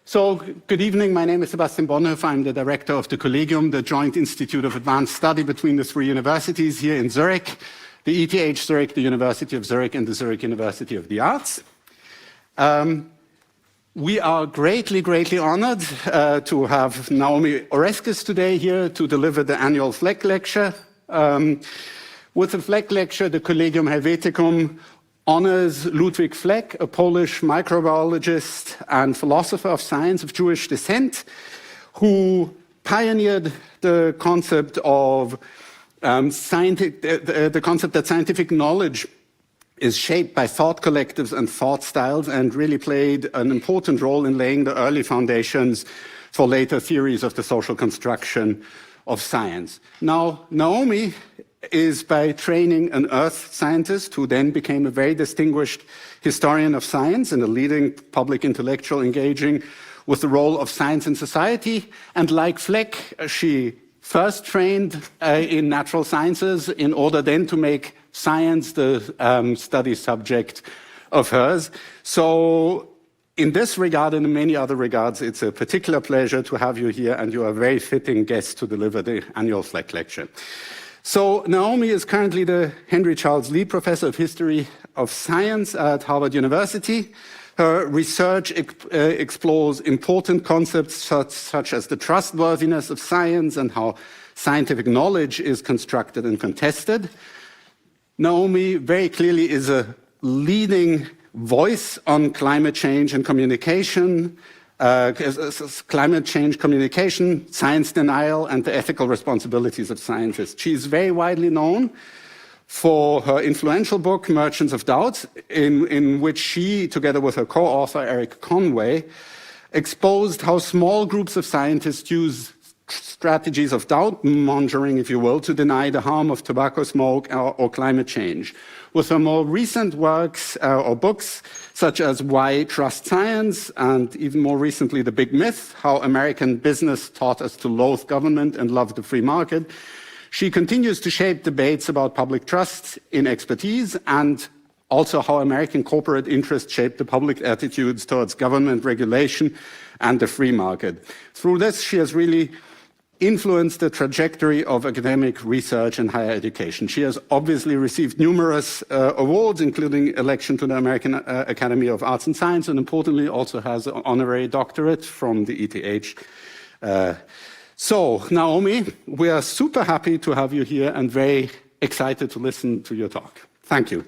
So, good evening. My name is Sebastian Bonhoeffer. I'm the director of the Collegium, the Joint Institute of Advanced Study between the three universities here in Zurich, the ETH Zurich, the University of Zurich, and the Zurich University of the Arts. We are greatly honored to have Naomi Oreskes today here to deliver the annual Fleck Lecture. With the Fleck Lecture, the Collegium Helveticum honors Ludwik Fleck, a Polish microbiologist and philosopher of science of Jewish descent, who pioneered the concept of the concept that scientific knowledge is shaped by thought collectives and thought styles, and really played an important role in laying the early foundations for later theories of the social construction of science. Now, Naomi is by training an earth scientist who then became a very distinguished historian of science and a leading public intellectual engaging with the role of science in society. And like Fleck, she first trained in natural sciences in order then to make science the study subject of hers. So in this regard and in many other regards, it's a particular pleasure to have you here, and you are a very fitting guest to deliver the annual Fleck Lecture. So Naomi is currently the Henry Charles Lee Professor of History of Science at Harvard University. Her research explores important concepts such as the trustworthiness of science and how scientific knowledge is constructed and contested. Naomi very clearly is a leading voice on climate change and communication, climate change communication, science denial, and the ethical responsibilities of scientists. She is very widely known for her influential book, Merchants of Doubt, in which she, together with her co-author, Eric Conway, exposed how small groups of scientists use strategies of doubt-mongering, if you will, to deny the harm of tobacco smoke or climate change. With her more recent works or books, such as Why Trust Science, and even more recently, The Big Myth, How American Business Taught Us to Loathe Government and Love the Free Market, she continues to shape debates about public trust in expertise and also how American corporate interests shape the public attitudes towards government regulation and the free market. Through this, she has really influenced the trajectory of academic research and higher education. She has obviously received numerous awards, including election to the American Academy of Arts and Science, and importantly also has an honorary doctorate from the ETH. So, Naomi, we are super happy to have you here and very excited to listen to your talk. Thank you.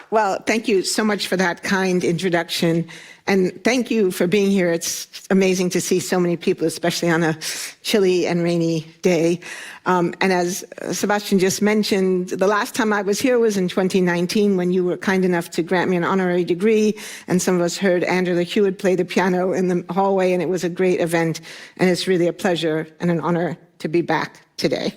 Well, thank you so much for that kind introduction. And thank you for being here. It's amazing to see so many people, especially on a chilly and rainy day. And as Sebastian just mentioned, the last time I was here was in 2019 when you were kind enough to grant me an honorary degree. And some of us heard Angela Hewitt play the piano in the hallway, and it was a great event. And it's really a pleasure and an honor to be back today.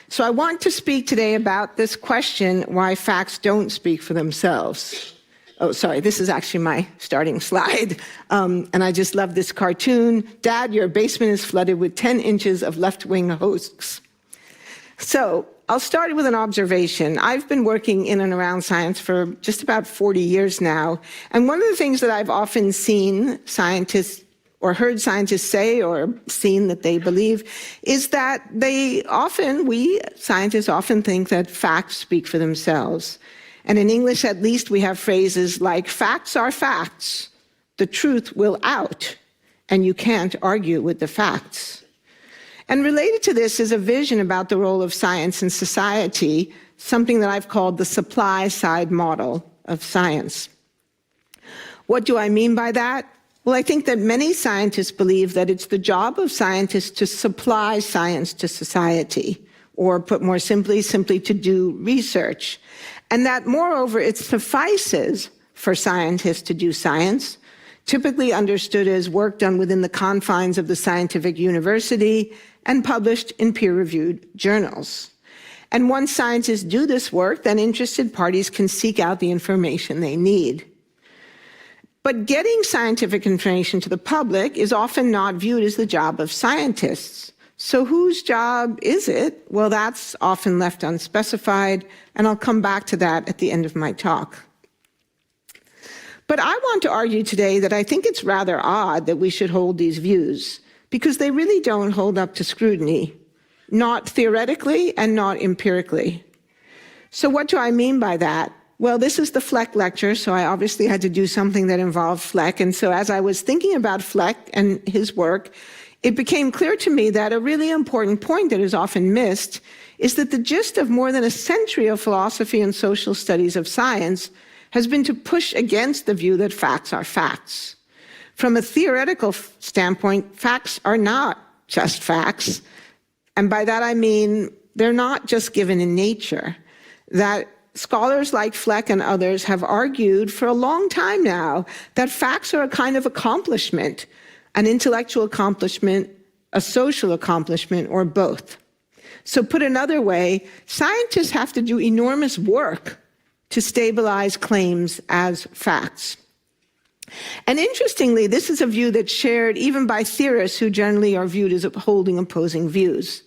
So I want to speak today about this question, why facts don't speak for themselves. Oh, sorry, this is actually my starting slide. And I just love this cartoon. Dad, your basement is flooded with 10 inches of left-wing hoax. So I'll start with an observation. I've been working in and around science for just about 40 years now. And one of the things that I've often seen scientists or heard scientists say or seen that they believe is that we scientists often think that facts speak for themselves. And in English, at least, we have phrases like, facts are facts, the truth will out, and you can't argue with the facts. And related to this is a vision about the role of science in society, something that I've called the supply side model of science. What do I mean by that? Well, I think that many scientists believe that it's the job of scientists to supply science to society, or put more simply to do research. And that, moreover, it suffices for scientists to do science, typically understood as work done within the confines of the scientific university and published in peer-reviewed journals. And once scientists do this work, then interested parties can seek out the information they need. But getting scientific information to the public is often not viewed as the job of scientists. So whose job is it? Well, that's often left unspecified, and I'll come back to that at the end of my talk. But I want to argue today that I think it's rather odd that we should hold these views, because they really don't hold up to scrutiny, not theoretically and not empirically. So what do I mean by that? Well, this is the Fleck lecture, so I obviously had to do something that involved Fleck. And so as I was thinking about Fleck and his work, it became clear to me that a really important point that is often missed is that the gist of more than a century of philosophy and social studies of science has been to push against the view that facts are facts. From a theoretical standpoint, facts are not just facts. And by that I mean they're not just given in nature. That scholars like Fleck and others have argued for a long time now that facts are a kind of accomplishment, an intellectual accomplishment, a social accomplishment, or both. So put another way, scientists have to do enormous work to stabilize claims as facts. And interestingly, this is a view that's shared even by theorists who generally are viewed as upholding opposing views.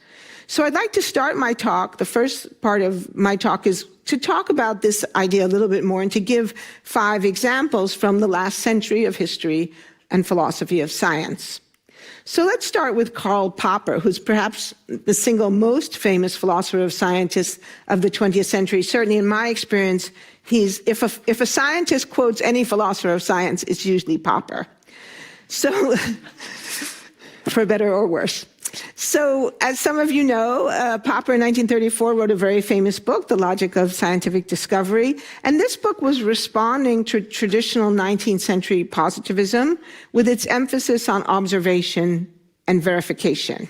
So I'd like to start my talk, the first part of my talk is to talk about this idea a little bit more and to give 5 examples from the last century of history and philosophy of science. So let's start with Karl Popper, who's perhaps the single most famous philosopher of scientists of the 20th century. Certainly in my experience, if a scientist quotes any philosopher of science, it's usually Popper. So, for better or worse. So, as some of you know, Popper in 1934 wrote a very famous book, The Logic of Scientific Discovery, and this book was responding to traditional 19th century positivism with its emphasis on observation and verification.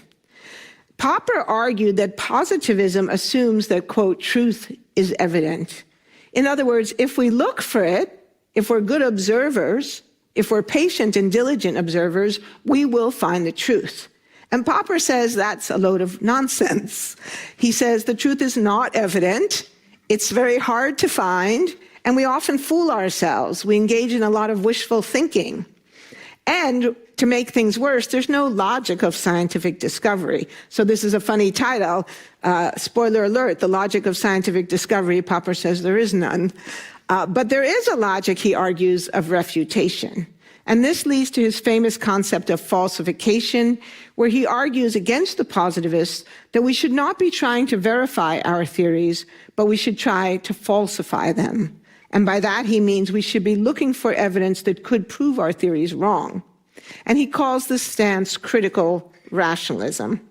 Popper argued that positivism assumes that, quote, truth is evident. In other words, if we look for it, if we're good observers, if we're patient and diligent observers, we will find the truth. And Popper says that's a load of nonsense. He says the truth is not evident, it's very hard to find, and we often fool ourselves. We engage in a lot of wishful thinking. And to make things worse, there's no logic of scientific discovery. So this is a funny title. Spoiler alert, The Logic of Scientific Discovery. Popper says there is none. But there is a logic, he argues, of refutation. And this leads to his famous concept of falsification, where he argues against the positivists that we should not be trying to verify our theories, but we should try to falsify them. And by that he means we should be looking for evidence that could prove our theories wrong. And he calls this stance critical rationalism.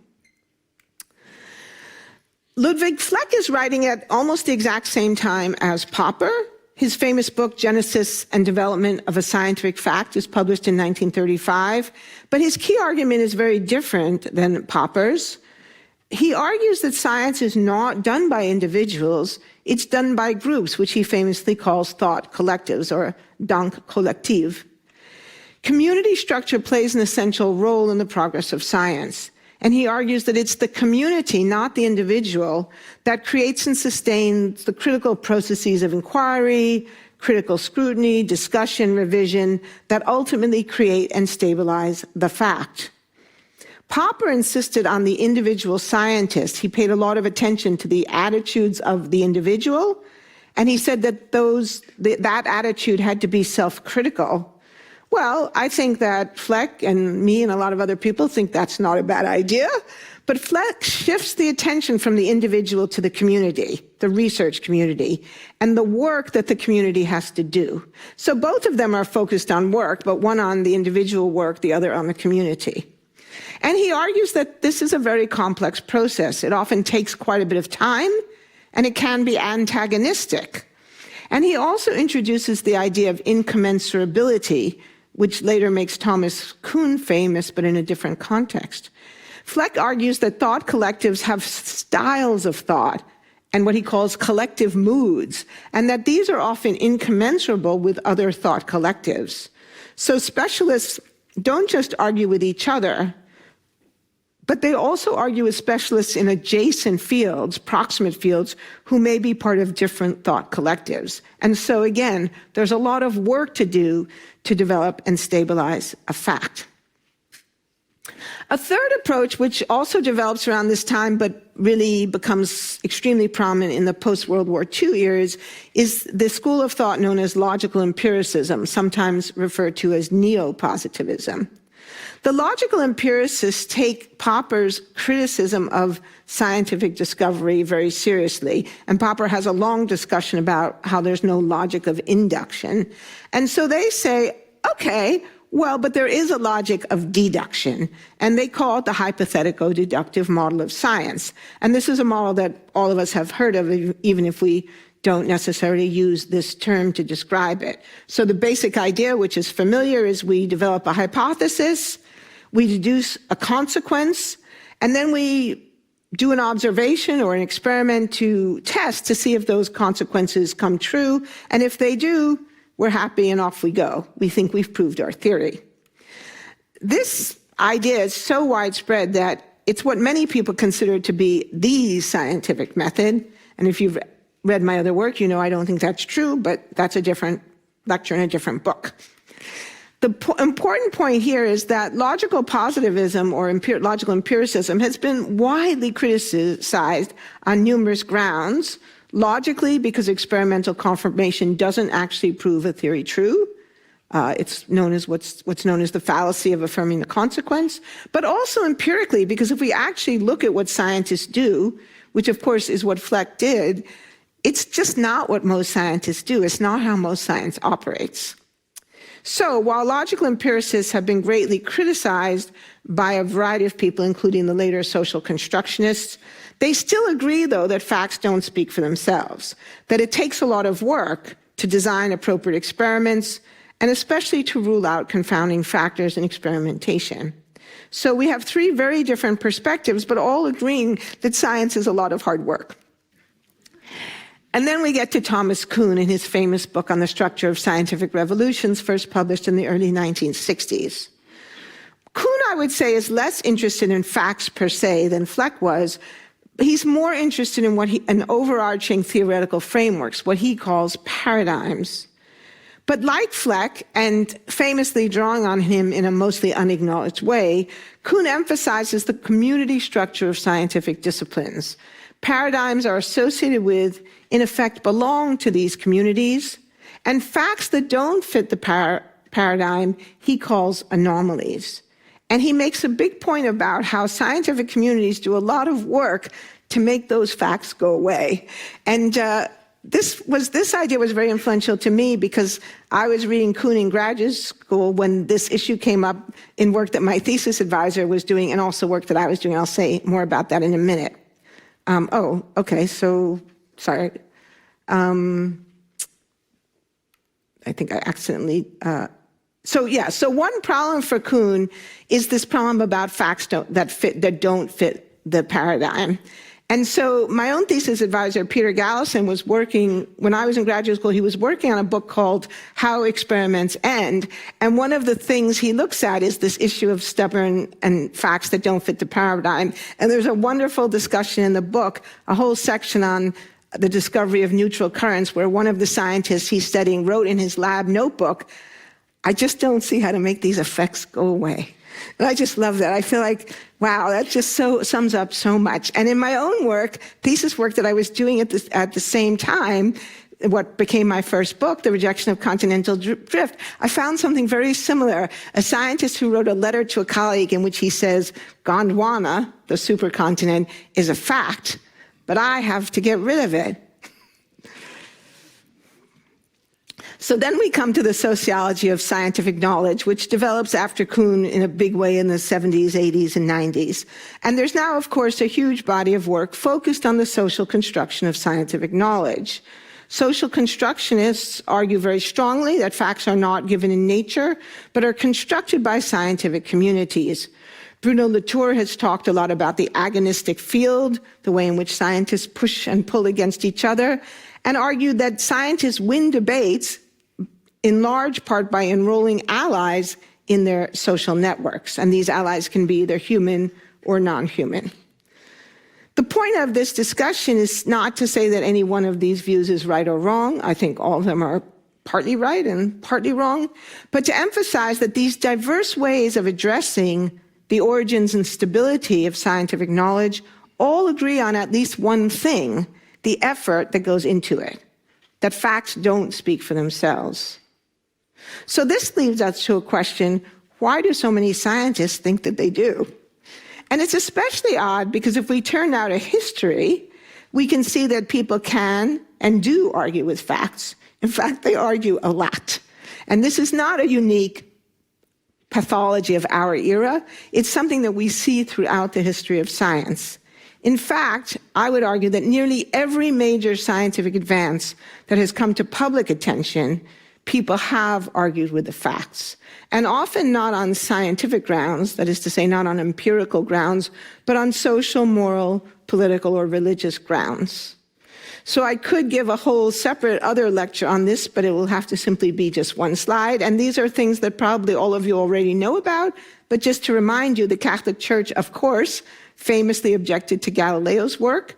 Ludwik Fleck is writing at almost the exact same time as Popper. His famous book, Genesis and Development of a Scientific Fact, is published in 1935, but his key argument is very different than Popper's. He argues that science is not done by individuals, it's done by groups, which he famously calls thought collectives, or Denkkollektiv. Community structure plays an essential role in the progress of science. And he argues that it's the community, not the individual, that creates and sustains the critical processes of inquiry, critical scrutiny, discussion, revision, that ultimately create and stabilize the fact. Popper insisted on the individual scientist. He paid a lot of attention to the attitudes of the individual, and he said that that attitude had to be self-critical. Well, I think that Fleck and me and a lot of other people think that's not a bad idea, but Fleck shifts the attention from the individual to the community, the research community, and the work that the community has to do. So both of them are focused on work, but one on the individual work, the other on the community. And he argues that this is a very complex process. It often takes quite a bit of time, and it can be antagonistic. And he also introduces the idea of incommensurability, which later makes Thomas Kuhn famous, but in a different context. Fleck argues that thought collectives have styles of thought and what he calls collective moods, and that these are often incommensurable with other thought collectives. So specialists don't just argue with each other, but they also argue with specialists in adjacent fields, proximate fields, who may be part of different thought collectives. And so again, there's a lot of work to do to develop and stabilize a fact. A third approach, which also develops around this time but really becomes extremely prominent in the post-World War II eras, is the school of thought known as logical empiricism, sometimes referred to as neo-positivism. The logical empiricists take Popper's criticism of scientific discovery very seriously, and Popper has a long discussion about how there's no logic of induction. And so they say, okay, well, but there is a logic of deduction, and they call it the hypothetico-deductive model of science. And this is a model that all of us have heard of, even if we don't necessarily use this term to describe it. So the basic idea, which is familiar, is we develop a hypothesis, we deduce a consequence, and then we do an observation or an experiment to test to see if those consequences come true. And if they do, we're happy and off we go. We think we've proved our theory. This idea is so widespread that it's what many people consider to be the scientific method. And if you've read my other work, you know I don't think that's true, but that's a different lecture in a different book. The important point here is that logical positivism or logical empiricism has been widely criticized on numerous grounds. Logically, because experimental confirmation doesn't actually prove a theory true. It's known as what's known as the fallacy of affirming the consequence. But also empirically, because if we actually look at what scientists do, which of course is what Fleck did, it's just not what most scientists do. It's not how most science operates. So while logical empiricists have been greatly criticized by a variety of people, including the later social constructionists, they still agree, though, that facts don't speak for themselves, that it takes a lot of work to design appropriate experiments, and especially to rule out confounding factors in experimentation. So we have three very different perspectives, but all agreeing that science is a lot of hard work. And then we get to Thomas Kuhn in his famous book on the structure of scientific revolutions, first published in the early 1960s. Kuhn, I would say, is less interested in facts per se than Fleck was. He's more interested in an overarching theoretical frameworks, what he calls paradigms. But like Fleck, and famously drawing on him in a mostly unacknowledged way, Kuhn emphasizes the community structure of scientific disciplines. Paradigms are associated with, in effect, belong to these communities, and facts that don't fit the paradigm he calls anomalies. And he makes a big point about how scientific communities do a lot of work to make those facts go away. And this idea was very influential to me because I was reading Kuhn in graduate school when this issue came up in work that my thesis advisor was doing and also work that I was doing. I'll say more about that in a minute. Sorry. I think I accidentally... So one problem for Kuhn is this problem about facts that don't fit the paradigm. And so my own thesis advisor, Peter Gallison, was working, when I was in graduate school, he was working on a book called How Experiments End. And one of the things he looks at is this issue of stubborn and facts that don't fit the paradigm. And there's a wonderful discussion in the book, a whole section on the discovery of neutral currents, where one of the scientists he's studying wrote in his lab notebook, "I just don't see how to make these effects go away." And I just love that. I feel like, wow, that just so sums up so much. And in my own work, thesis work that I was doing at the same time, what became my first book, The Rejection of Continental Drift, I found something very similar. A scientist who wrote a letter to a colleague in which he says, Gondwana, the supercontinent, is a fact, but I have to get rid of it. So then we come to the sociology of scientific knowledge, which develops after Kuhn in a big way in the 70s, 80s, and 90s. And there's now, of course, a huge body of work focused on the social construction of scientific knowledge. Social constructionists argue very strongly that facts are not given in nature, but are constructed by scientific communities. Bruno Latour has talked a lot about the agonistic field, the way in which scientists push and pull against each other, and argued that scientists win debates in large part by enrolling allies in their social networks. And these allies can be either human or non-human. The point of this discussion is not to say that any one of these views is right or wrong. I think all of them are partly right and partly wrong. But to emphasize that these diverse ways of addressing the origins and stability of scientific knowledge all agree on at least one thing: the effort that goes into it, that facts don't speak for themselves. So this leads us to a question: why do so many scientists think that they do? And it's especially odd because if we turn now to history, we can see that people can and do argue with facts. In fact, they argue a lot. And this is not a unique pathology of our era. It's something that we see throughout the history of science. In fact, I would argue that nearly every major scientific advance that has come to public attention, people have argued with the facts. And often not on scientific grounds, that is to say, not on empirical grounds, but on social, moral, political, or religious grounds. So I could give a whole separate other lecture on this, but it will have to simply be just one slide. And these are things that probably all of you already know about, but just to remind you, the Catholic Church, of course, famously objected to Galileo's work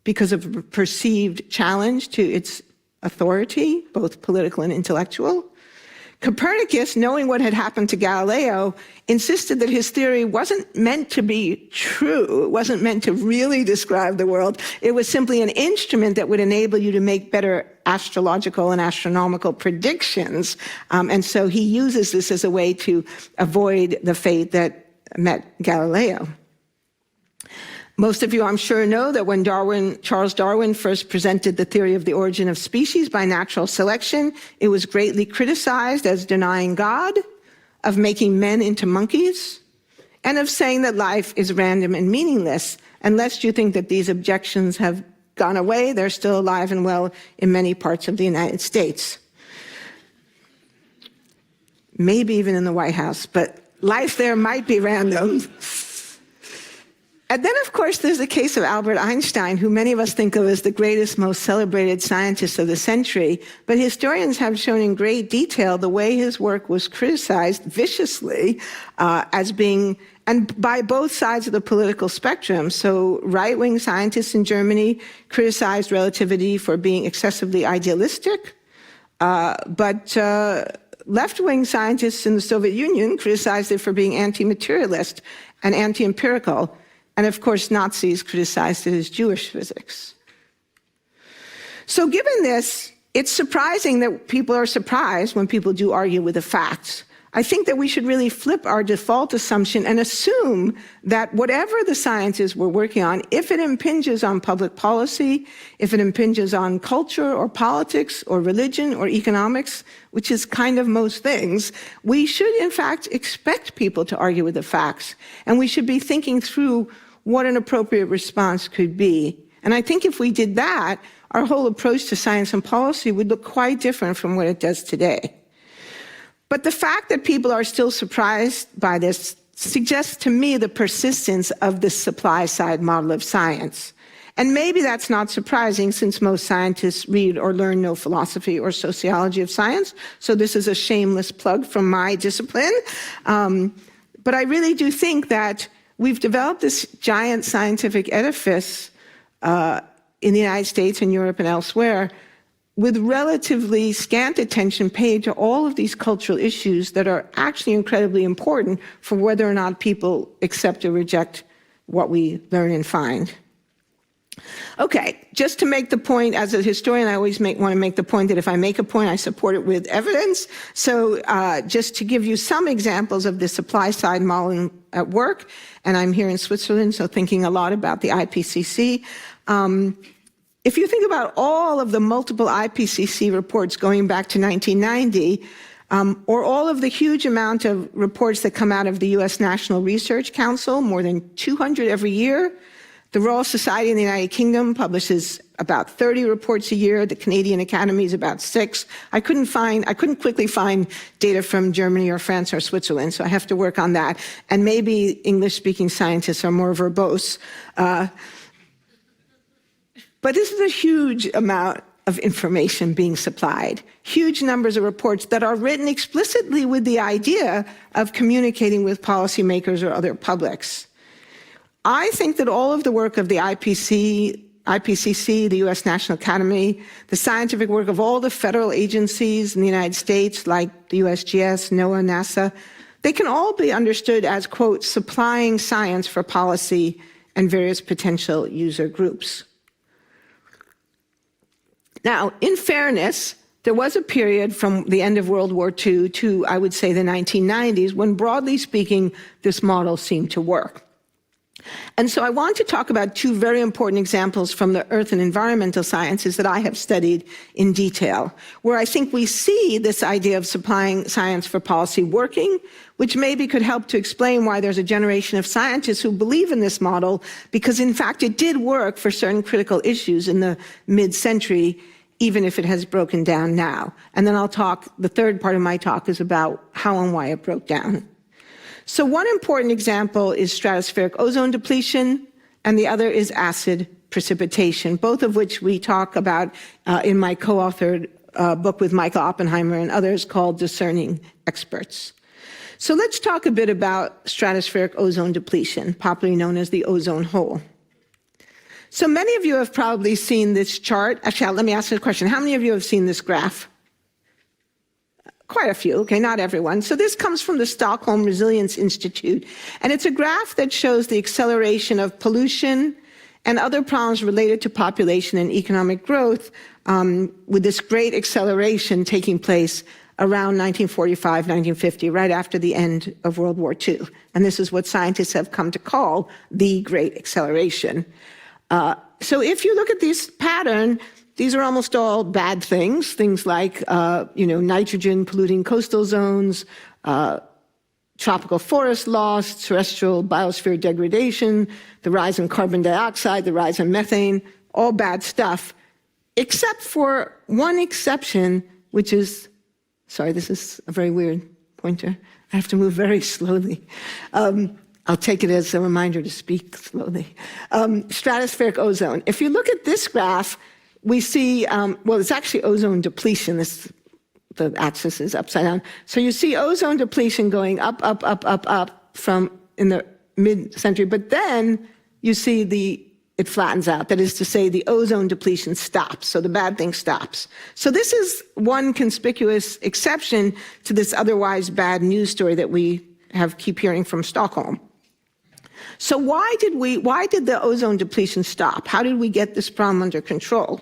because of a perceived challenge to its authority, both political and intellectual. Copernicus, knowing what had happened to Galileo, insisted that his theory wasn't meant to be true. It wasn't meant to really describe the world. It was simply an instrument that would enable you to make better astrological and astronomical predictions. And so he uses this as a way to avoid the fate that met Galileo. Most of you, I'm sure, know that when Charles Darwin first presented the theory of the origin of species by natural selection, it was greatly criticized as denying God, of making men into monkeys, and of saying that life is random and meaningless. And lest you think that these objections have gone away, they're still alive and well in many parts of the United States. Maybe even in the White House, but life there might be random. And then, of course, there's the case of Albert Einstein, who many of us think of as the greatest, most celebrated scientist of the century. But historians have shown in great detail the way his work was criticized viciously as being, and by both sides of the political spectrum. So right-wing scientists in Germany criticized relativity for being excessively idealistic, but left-wing scientists in the Soviet Union criticized it for being anti-materialist and anti-empirical. And of course, Nazis criticized it as Jewish physics. So given this, it's surprising that people are surprised when people do argue with the facts. I think that we should really flip our default assumption and assume that whatever the sciences we're working on, if it impinges on public policy, if it impinges on culture or politics or religion or economics, which is kind of most things, we should in fact expect people to argue with the facts. And we should be thinking through what an appropriate response could be. And I think if we did that, our whole approach to science and policy would look quite different from what it does today. But the fact that people are still surprised by this suggests to me the persistence of this supply-side model of science. And maybe that's not surprising, since most scientists read or learn no philosophy or sociology of science. So this is a shameless plug from my discipline. But I really do think that we've developed this giant scientific edifice in the United States and Europe and elsewhere, with relatively scant attention paid to all of these cultural issues that are actually incredibly important for whether or not people accept or reject what we learn and find. Okay, just to make the point, as a historian, I always want to make the point that if I make a point, I support it with evidence. So just to give you some examples of the supply-side model at work, and I'm here in Switzerland, so thinking a lot about the IPCC. If you think about all of the multiple IPCC reports going back to 1990, or all of the huge amount of reports that come out of the U.S. National Research Council, more than 200 every year. The Royal Society in the United Kingdom publishes about 30 reports a year. The Canadian Academy is about 6. I couldn't quickly find data from Germany or France or Switzerland, so I have to work on that. And maybe English-speaking scientists are more verbose. But this is a huge amount of information being supplied, huge numbers of reports that are written explicitly with the idea of communicating with policymakers or other publics. I think that all of the work of the IPCC, the U.S. National Academy, the scientific work of all the federal agencies in the United States, like the USGS, NOAA, NASA, They can all be understood as, quote, supplying science for policy and various potential user groups. Now, in fairness, there was a period from the end of World War II to, I would say, the 1990s, when, broadly speaking, this model seemed to work. And so I want to talk about two very important examples from the earth and environmental sciences that I have studied in detail, where I think we see this idea of supplying science for policy working, which maybe could help to explain why there's a generation of scientists who believe in this model, because in fact it did work for certain critical issues in the mid-century, even if it has broken down now. And then the third part of my talk is about how and why it broke down. So one important example is stratospheric ozone depletion, and the other is acid precipitation, both of which we talk about in my co-authored book with Michael Oppenheimer and others called Discerning Experts. So let's talk a bit about stratospheric ozone depletion, popularly known as the ozone hole. So many of you have probably seen this chart. Actually, let me ask you a question. How many of you have seen this graph? Quite a few, okay, not everyone. So this comes from the Stockholm Resilience Institute, and it's a graph that shows the acceleration of pollution and other problems related to population and economic growth, with this great acceleration taking place around 1945, 1950, right after the end of World War II. And this is what scientists have come to call the Great Acceleration. So if you look at this pattern, these are almost all bad things like, nitrogen polluting coastal zones, tropical forest loss, terrestrial biosphere degradation, the rise in carbon dioxide, the rise in methane, all bad stuff, except for one exception, which is, sorry, this is a very weird pointer. I have to move very slowly. I'll take it as a reminder to speak slowly. Stratospheric ozone. If you look at this graph, we see, it's actually ozone depletion. The axis is upside down. So you see ozone depletion going up from in the mid-century, but then you see it flattens out. That is to say, the ozone depletion stops, so the bad thing stops. So this is one conspicuous exception to this otherwise bad news story that we keep hearing from Stockholm. So why did the ozone depletion stop? How did we get this problem under control?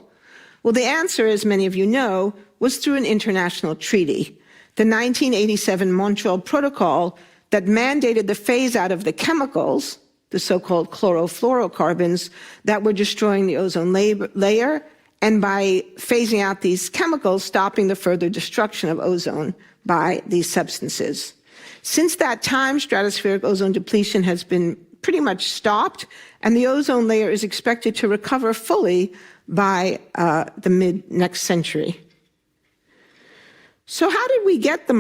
Well, the answer, as many of you know, was through an international treaty, the 1987 Montreal Protocol that mandated the phase out of the chemicals, the so-called chlorofluorocarbons, that were destroying the ozone layer, and by phasing out these chemicals, stopping the further destruction of ozone by these substances. Since that time, stratospheric ozone depletion has been pretty much stopped, and the ozone layer is expected to recover fully by the mid-next century. So how did we get the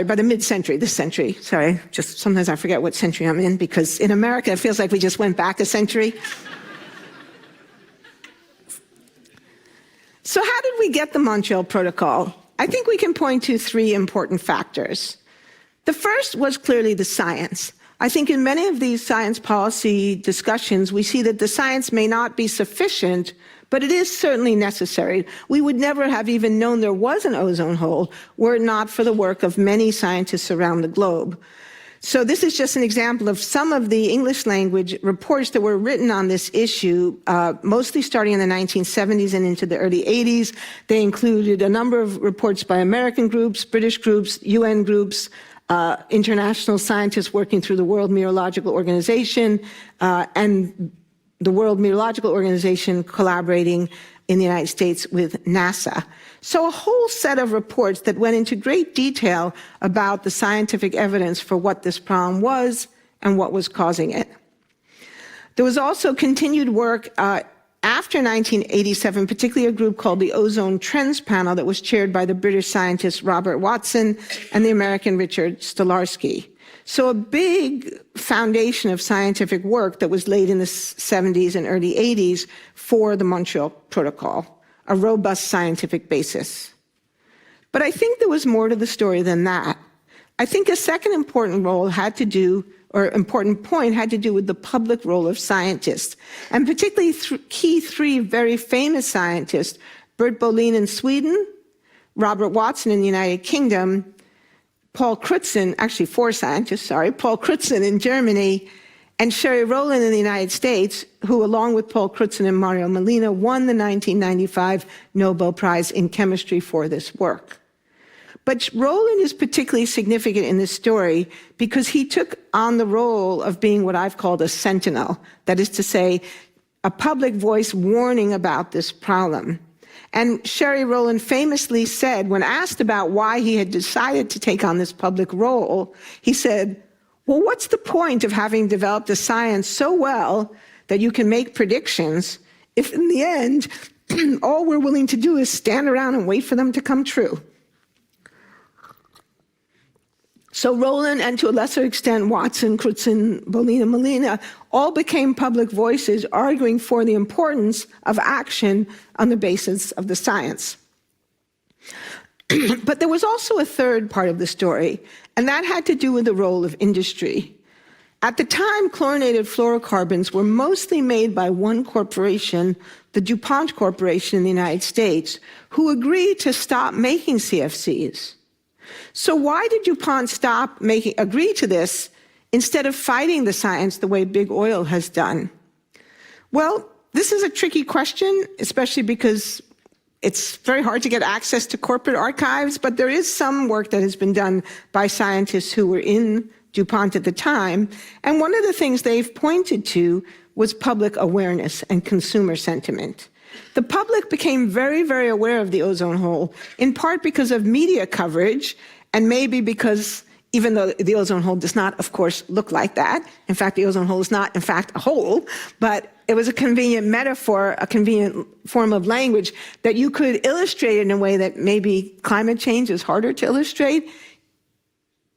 by the mid-century, this century, sorry, just sometimes I forget what century I'm in, because in America it feels like we just went back a century. So how did we get the Montreal Protocol? I think we can point to three important factors. The first was clearly the science. I think in many of these science policy discussions, we see that the science may not be sufficient, but it is certainly necessary. We would never have even known there was an ozone hole were it not for the work of many scientists around the globe. So this is just an example of some of the English language reports that were written on this issue, mostly starting in the 1970s and into the early 80s. They included a number of reports by American groups, British groups, UN groups, international scientists working through the World Meteorological Organization, and the World Meteorological Organization collaborating in the United States with NASA. So a whole set of reports that went into great detail about the scientific evidence for what this problem was and what was causing it. There was also continued work after 1987, particularly a group called the Ozone Trends Panel that was chaired by the British scientist Robert Watson and the American Richard Stolarski. So a big foundation of scientific work that was laid in the 70s and early 80s for the Montreal Protocol, a robust scientific basis. But I think there was more to the story than that. I think a second important point had to do with the public role of scientists, and particularly three very famous scientists, Bert Bolin in Sweden, Robert Watson in the United Kingdom, Paul Crutzen, actually 4 scientists, Paul Crutzen in Germany, and Sherry Rowland in the United States, who, along with Paul Crutzen and Mario Molina, won the 1995 Nobel Prize in Chemistry for this work. But Rowland is particularly significant in this story because he took on the role of being what I've called a sentinel, that is to say, a public voice warning about this problem. And Sherry Rowland famously said, when asked about why he had decided to take on this public role, he said, well, what's the point of having developed a science so well that you can make predictions if in the end all we're willing to do is stand around and wait for them to come true? So Rowland, and to a lesser extent Watson, Crutzen, Molina, all became public voices arguing for the importance of action on the basis of the science. But there was also a third part of the story, and that had to do with the role of industry. At the time, chlorinated fluorocarbons were mostly made by one corporation, the DuPont Corporation in the United States, who agreed to stop making CFCs. So why did DuPont agree to this instead of fighting the science the way big oil has done? Well, this is a tricky question, especially because it's very hard to get access to corporate archives, but there is some work that has been done by scientists who were in DuPont at the time. And one of the things they've pointed to was public awareness and consumer sentiment. The public became very, very aware of the ozone hole, in part because of media coverage, and maybe because, even though the ozone hole does not, of course, look like that, in fact, the ozone hole is not, in fact, a hole, but it was a convenient metaphor, a convenient form of language that you could illustrate in a way that maybe climate change is harder to illustrate.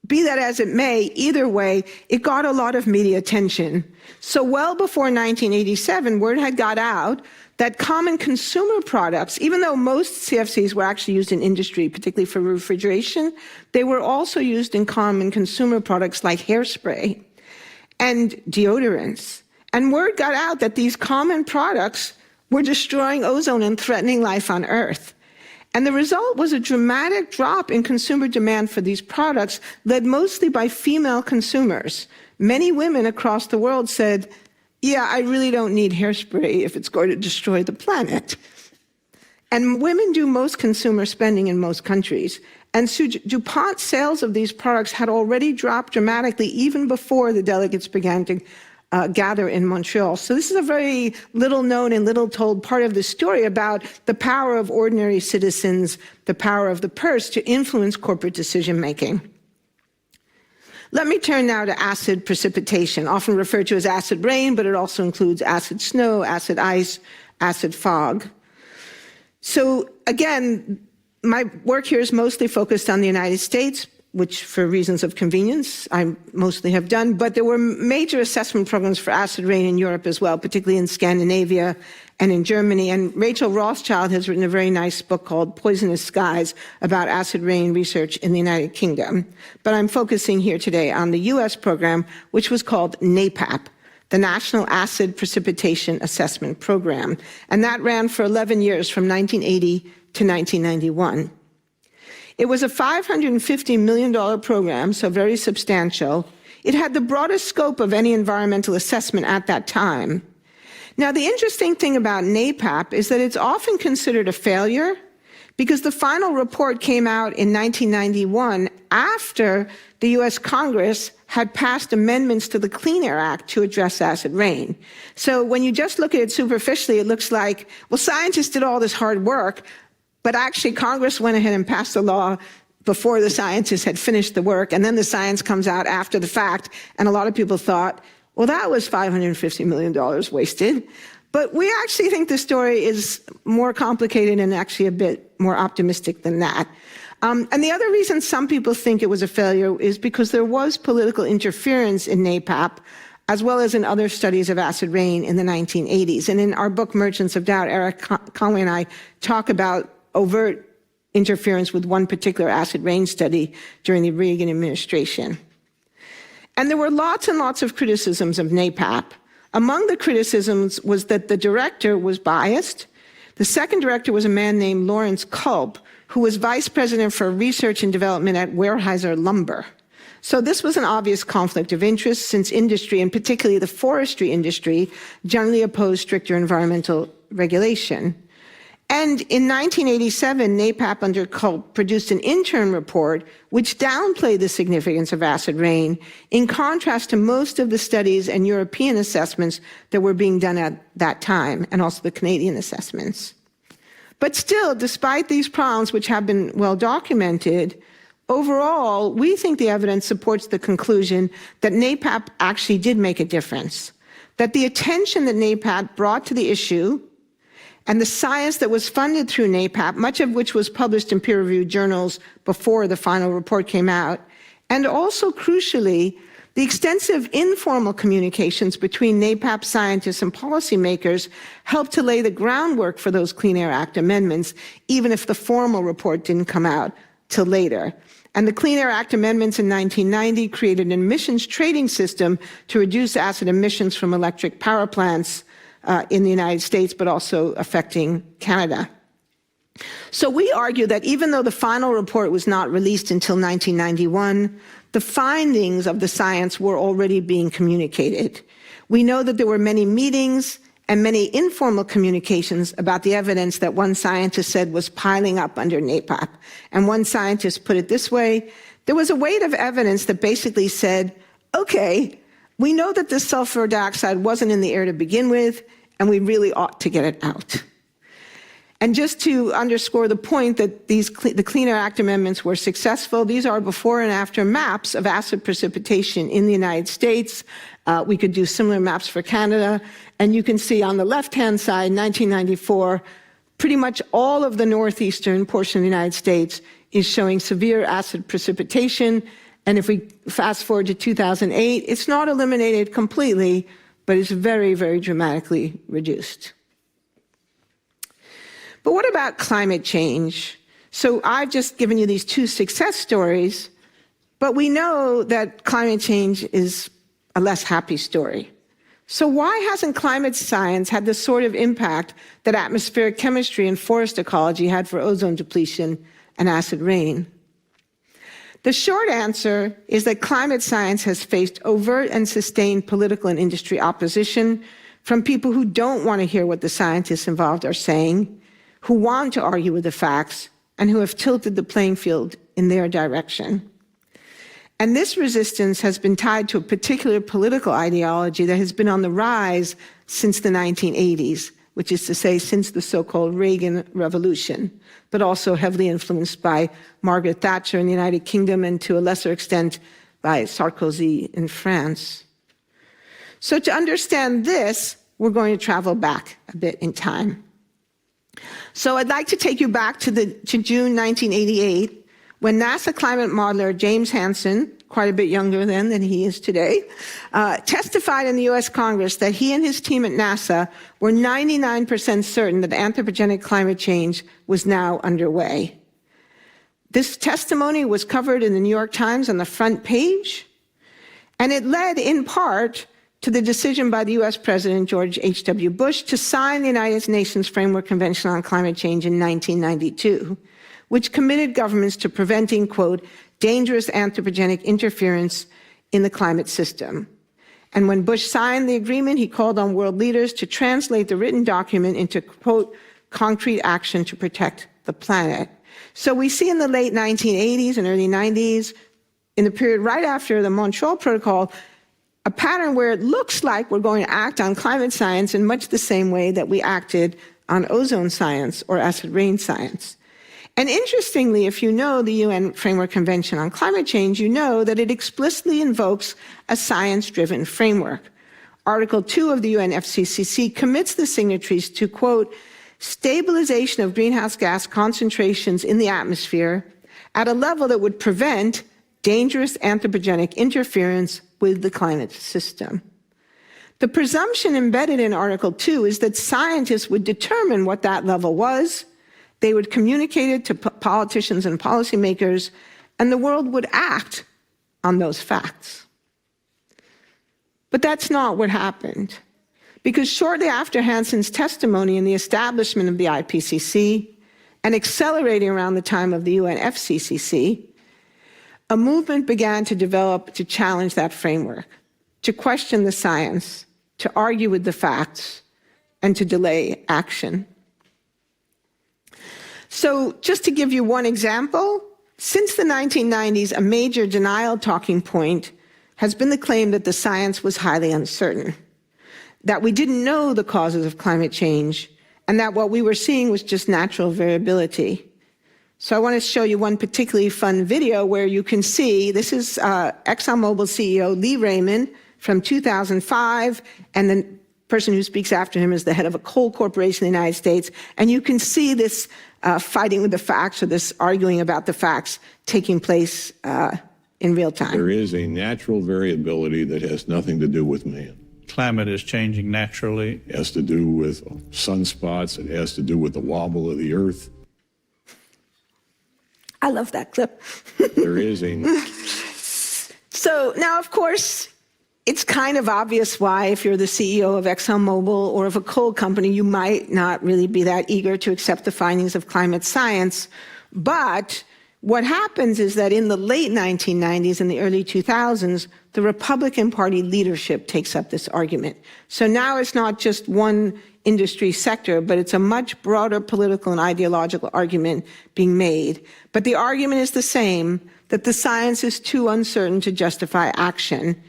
Be that as it may, either way, it got a lot of media attention. So well before 1987, word had got out that common consumer products, even though most CFCs were actually used in industry, particularly for refrigeration, they were also used in common consumer products like hairspray and deodorants. And word got out that these common products were destroying ozone and threatening life on Earth. And the result was a dramatic drop in consumer demand for these products, led mostly by female consumers. Many women across the world said, yeah, I really don't need hairspray if it's going to destroy the planet. And women do most consumer spending in most countries. And so DuPont's sales of these products had already dropped dramatically even before the delegates began to gather in Montreal. So this is a very little known and little told part of the story about the power of ordinary citizens, the power of the purse to influence corporate decision making. Let me turn now to acid precipitation, often referred to as acid rain, but it also includes acid snow, acid ice, acid fog. So again, my work here is mostly focused on the United States, which for reasons of convenience I mostly have done, but there were major assessment programs for acid rain in Europe as well, particularly in Scandinavia and in Germany. And Rachel Rothschild has written a very nice book called Poisonous Skies about acid rain research in the United Kingdom. But I'm focusing here today on the US program, which was called NAPAP, the National Acid Precipitation Assessment Program. And that ran for 11 years from 1980 to 1991. It was a $550 million program, so very substantial. It had the broadest scope of any environmental assessment at that time. Now, the interesting thing about NAPAP is that it's often considered a failure because the final report came out in 1991 after the US Congress had passed amendments to the Clean Air Act to address acid rain. So when you just look at it superficially, it looks like, well, scientists did all this hard work, but actually Congress went ahead and passed a law before the scientists had finished the work, and then the science comes out after the fact, and a lot of people thought, well, that was $550 million wasted. But we actually think the story is more complicated and actually a bit more optimistic than that. And the other reason some people think it was a failure is because there was political interference in NAPAP, as well as in other studies of acid rain in the 1980s. And in our book, Merchants of Doubt, Eric Conway and I talk about overt interference with one particular acid rain study during the Reagan administration. And there were lots and lots of criticisms of NAPAP. Among the criticisms was that the director was biased. The second director was a man named Lawrence Culp, who was vice president for research and development at Weyerhaeuser Lumber. So this was an obvious conflict of interest, since industry, and particularly the forestry industry, generally opposed stricter environmental regulation. And in 1987, NAPAP under Culp produced an interim report which downplayed the significance of acid rain, in contrast to most of the studies and European assessments that were being done at that time, and also the Canadian assessments. But still, despite these problems, which have been well documented, overall, we think the evidence supports the conclusion that NAPAP actually did make a difference, that the attention that NAPAP brought to the issue and the science that was funded through NAPAP, much of which was published in peer-reviewed journals before the final report came out, and also, crucially, the extensive informal communications between NAPAP scientists and policymakers helped to lay the groundwork for those Clean Air Act amendments, even if the formal report didn't come out till later. And the Clean Air Act amendments in 1990 created an emissions trading system to reduce acid emissions from electric power plants in the United States, but also affecting Canada. So we argue that even though the final report was not released until 1991, the findings of the science were already being communicated. We know that there were many meetings and many informal communications about the evidence that one scientist said was piling up under NAPAP. And one scientist put it this way: there was a weight of evidence that basically said, okay, we know that this sulfur dioxide wasn't in the air to begin with, and we really ought to get it out. And just to underscore the point that the Clean Air Act amendments were successful, these are before and after maps of acid precipitation in the United States. We could do similar maps for Canada. And you can see on the left-hand side, 1994, pretty much all of the northeastern portion of the United States is showing severe acid precipitation. And if we fast forward to 2008, it's not eliminated completely, but it's very, very dramatically reduced. But what about climate change? So I've just given you these two success stories, but we know that climate change is a less happy story. So why hasn't climate science had the sort of impact that atmospheric chemistry and forest ecology had for ozone depletion and acid rain? The short answer is that climate science has faced overt and sustained political and industry opposition from people who don't want to hear what the scientists involved are saying, who want to argue with the facts, and who have tilted the playing field in their direction. And this resistance has been tied to a particular political ideology that has been on the rise since the 1980s, which is to say, since the so-called Reagan Revolution, but also heavily influenced by Margaret Thatcher in the United Kingdom and to a lesser extent by Sarkozy in France. So to understand this, we're going to travel back a bit in time. So I'd like to take you back to June 1988, when NASA climate modeler James Hansen, quite a bit younger then than he is today, testified in the US Congress that he and his team at NASA were 99% certain that anthropogenic climate change was now underway. This testimony was covered in the New York Times on the front page, and it led in part to the decision by the US President George H.W. Bush to sign the United Nations Framework Convention on Climate Change in 1992, which committed governments to preventing, quote, dangerous anthropogenic interference in the climate system. And when Bush signed the agreement, he called on world leaders to translate the written document into, quote, concrete action to protect the planet. So we see in the late 1980s and early 90s, in the period right after the Montreal Protocol, a pattern where it looks like we're going to act on climate science in much the same way that we acted on ozone science or acid rain science. And interestingly, if you know the UN Framework Convention on Climate Change, you know that it explicitly invokes a science-driven framework. Article 2 of the UNFCCC commits the signatories to, quote, stabilization of greenhouse gas concentrations in the atmosphere at a level that would prevent dangerous anthropogenic interference with the climate system. The presumption embedded in Article 2 is that scientists would determine what that level was, they would communicate it to politicians and policymakers, and the world would act on those facts. But that's not what happened, because shortly after Hansen's testimony and the establishment of the IPCC, and accelerating around the time of the UNFCCC, a movement began to develop to challenge that framework, to question the science, to argue with the facts, and to delay action. So just to give you one example, since the 1990s, a major denial talking point has been the claim that the science was highly uncertain, that we didn't know the causes of climate change, and that what we were seeing was just natural variability. So I want to show you one particularly fun video where you can see, this is ExxonMobil CEO Lee Raymond from 2005, and the person who speaks after him is the head of a coal corporation in the United States. And you can see this fighting with the facts, or this arguing about the facts, taking place in real time. There is a natural variability that has nothing to do with man. Climate is changing naturally. It has to do with sunspots. It has to do with the wobble of the earth. I love that clip. There is a... So now, of course, it's kind of obvious why, if you're the CEO of ExxonMobil or of a coal company, you might not really be that eager to accept the findings of climate science. But what happens is that in the late 1990s and the early 2000s, the Republican Party leadership takes up this argument. So now it's not just one industry sector, but it's a much broader political and ideological argument being made. But the argument is the same, that the science is too uncertain to justify action.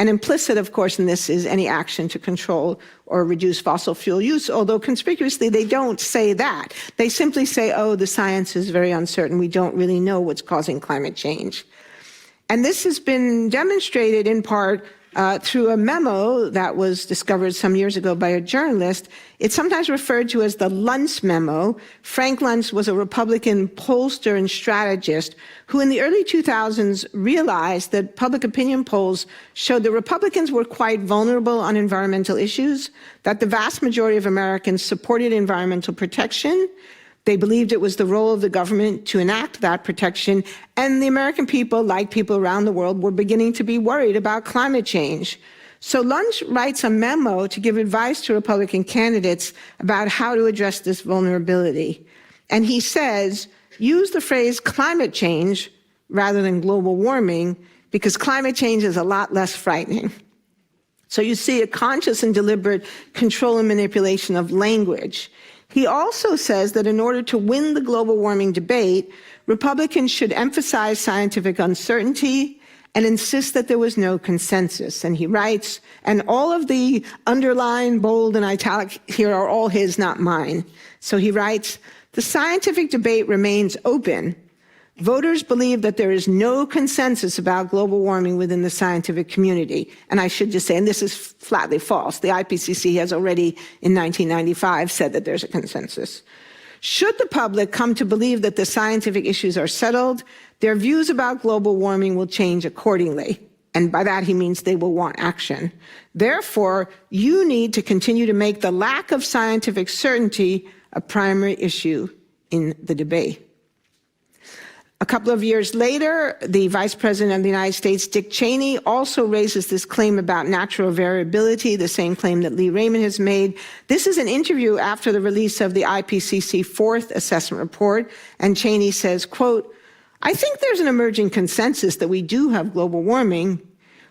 And implicit, of course, in this is any action to control or reduce fossil fuel use, although conspicuously they don't say that. They simply say, oh, the science is very uncertain. We don't really know what's causing climate change. And this has been demonstrated in part through a memo that was discovered some years ago by a journalist. It's sometimes referred to as the Luntz memo. Frank Luntz was a Republican pollster and strategist who in the early 2000s realized that public opinion polls showed that Republicans were quite vulnerable on environmental issues, that the vast majority of Americans supported environmental protection. They believed it was the role of the government to enact that protection, and the American people, like people around the world, were beginning to be worried about climate change. So Luntz writes a memo to give advice to Republican candidates about how to address this vulnerability. And he says, use the phrase climate change rather than global warming, because climate change is a lot less frightening. So you see a conscious and deliberate control and manipulation of language. He also says that in order to win the global warming debate, Republicans should emphasize scientific uncertainty and insist that there was no consensus. And he writes, and all of the underlined, bold, and italic here are all his, not mine. So he writes, the scientific debate remains open. Voters believe that there is no consensus about global warming within the scientific community. And I should just say, and this is flatly false, the IPCC has already in 1995 said that there's a consensus. Should the public come to believe that the scientific issues are settled, their views about global warming will change accordingly. And by that he means they will want action. Therefore, you need to continue to make the lack of scientific certainty a primary issue in the debate. A couple of years later, the Vice President of the United States, Dick Cheney, also raises this claim about natural variability, the same claim that Lee Raymond has made. This is an interview after the release of the IPCC fourth assessment report, and Cheney says, quote, I think there's an emerging consensus that we do have global warming.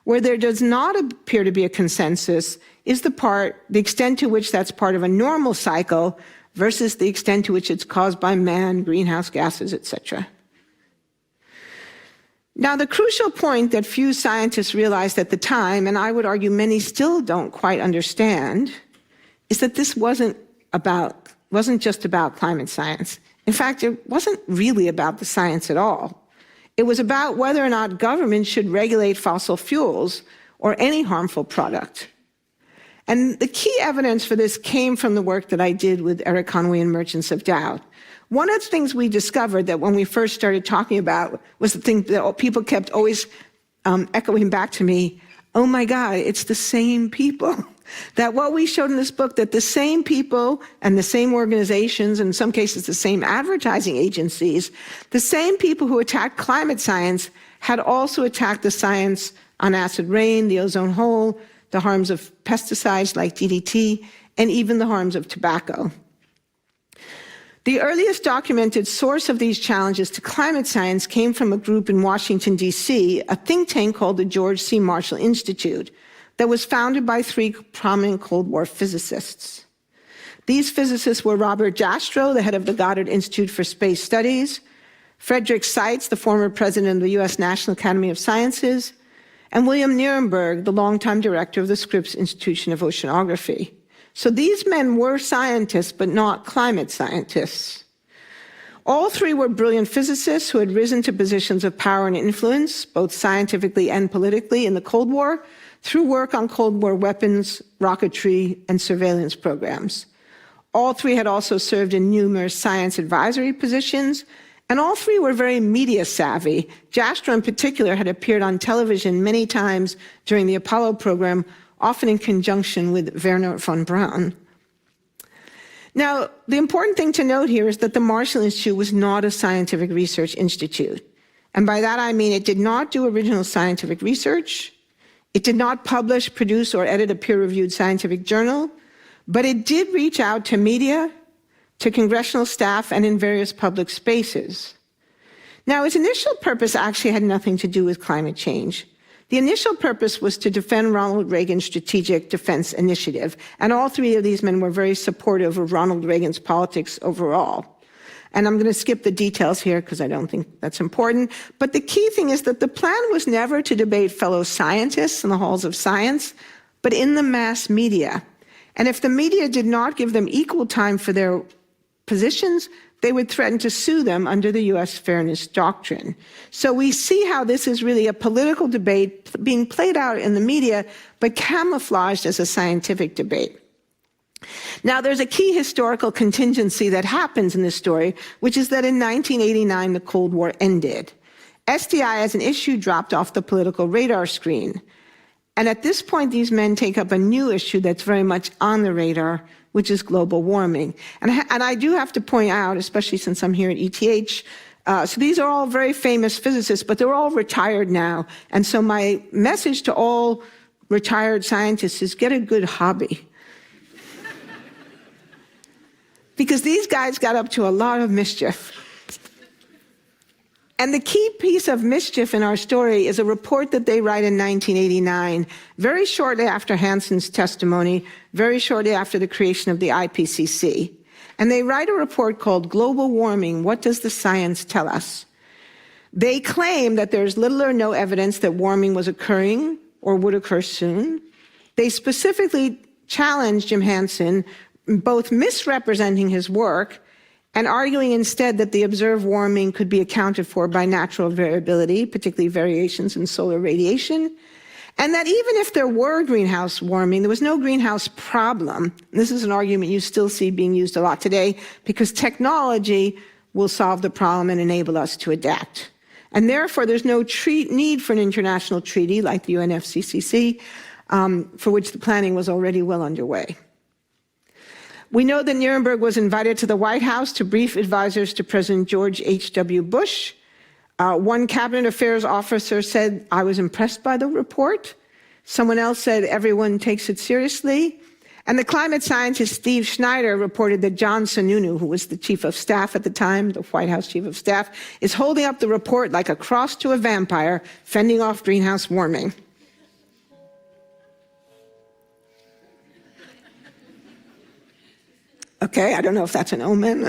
Where there does not appear to be a consensus is the extent to which that's part of a normal cycle versus the extent to which it's caused by man, greenhouse gases, etc. Now, the crucial point that few scientists realized at the time, and I would argue many still don't quite understand, is that this wasn't just about climate science. In fact, it wasn't really about the science at all. It was about whether or not government should regulate fossil fuels or any harmful product. And the key evidence for this came from the work that I did with Eric Conway and Merchants of Doubt. One of the things we discovered that when we first started talking about was the thing that people kept always echoing back to me, oh my God, it's the same people. That what we showed in this book, that the same people and the same organizations, in some cases the same advertising agencies, the same people who attacked climate science had also attacked the science on acid rain, the ozone hole, the harms of pesticides like DDT, and even the harms of tobacco. The earliest documented source of these challenges to climate science came from a group in Washington, D.C., a think tank called the George C. Marshall Institute, that was founded by three prominent Cold War physicists. These physicists were Robert Jastrow, the head of the Goddard Institute for Space Studies, Frederick Seitz, the former president of the U.S. National Academy of Sciences, and William Nierenberg, the longtime director of the Scripps Institution of Oceanography. So these men were scientists, but not climate scientists. All three were brilliant physicists who had risen to positions of power and influence, both scientifically and politically, in the Cold War, through work on Cold War weapons, rocketry, and surveillance programs. All three had also served in numerous science advisory positions, and all three were very media savvy. Jastrow, in particular, had appeared on television many times during the Apollo program, often in conjunction with Wernher von Braun. Now, the important thing to note here is that the Marshall Institute was not a scientific research institute. And by that I mean it did not do original scientific research, it did not publish, produce, or edit a peer-reviewed scientific journal, but it did reach out to media, to congressional staff, and in various public spaces. Now, its initial purpose actually had nothing to do with climate change. The initial purpose was to defend Ronald Reagan's Strategic Defense Initiative, and all three of these men were very supportive of Ronald Reagan's politics overall. And I'm going to skip the details here because I don't think that's important. But the key thing is that the plan was never to debate fellow scientists in the halls of science, but in the mass media. And if the media did not give them equal time for their positions, they would threaten to sue them under the U.S. Fairness Doctrine. So we see how this is really a political debate being played out in the media, but camouflaged as a scientific debate. Now, there's a key historical contingency that happens in this story, which is that in 1989, the Cold War ended. SDI as an issue dropped off the political radar screen. And at this point, these men take up a new issue that's very much on the radar, which is global warming. And I do have to point out, especially since I'm here at ETH, so these are all very famous physicists, but they're all retired now. And so my message to all retired scientists is get a good hobby. Because these guys got up to a lot of mischief. And the key piece of mischief in our story is a report that they write in 1989, very shortly after Hansen's testimony, very shortly after the creation of the IPCC. And they write a report called Global Warming, What Does the Science Tell Us? They claim that there's little or no evidence that warming was occurring or would occur soon. They specifically challenge Jim Hansen, both misrepresenting his work and arguing instead that the observed warming could be accounted for by natural variability, particularly variations in solar radiation, and that even if there were greenhouse warming, there was no greenhouse problem. And this is an argument you still see being used a lot today, because technology will solve the problem and enable us to adapt. And therefore, there's no need for an international treaty like the UNFCCC, for which the planning was already well underway. We know that Nierenberg was invited to the White House to brief advisors to President George H.W. Bush. One cabinet affairs officer said, I was impressed by the report. Someone else said, everyone takes it seriously. And the climate scientist Steve Schneider reported that John Sununu, who was the chief of staff at the time, the White House chief of staff, is holding up the report like a cross to a vampire, fending off greenhouse warming. Okay, I don't know if that's an omen.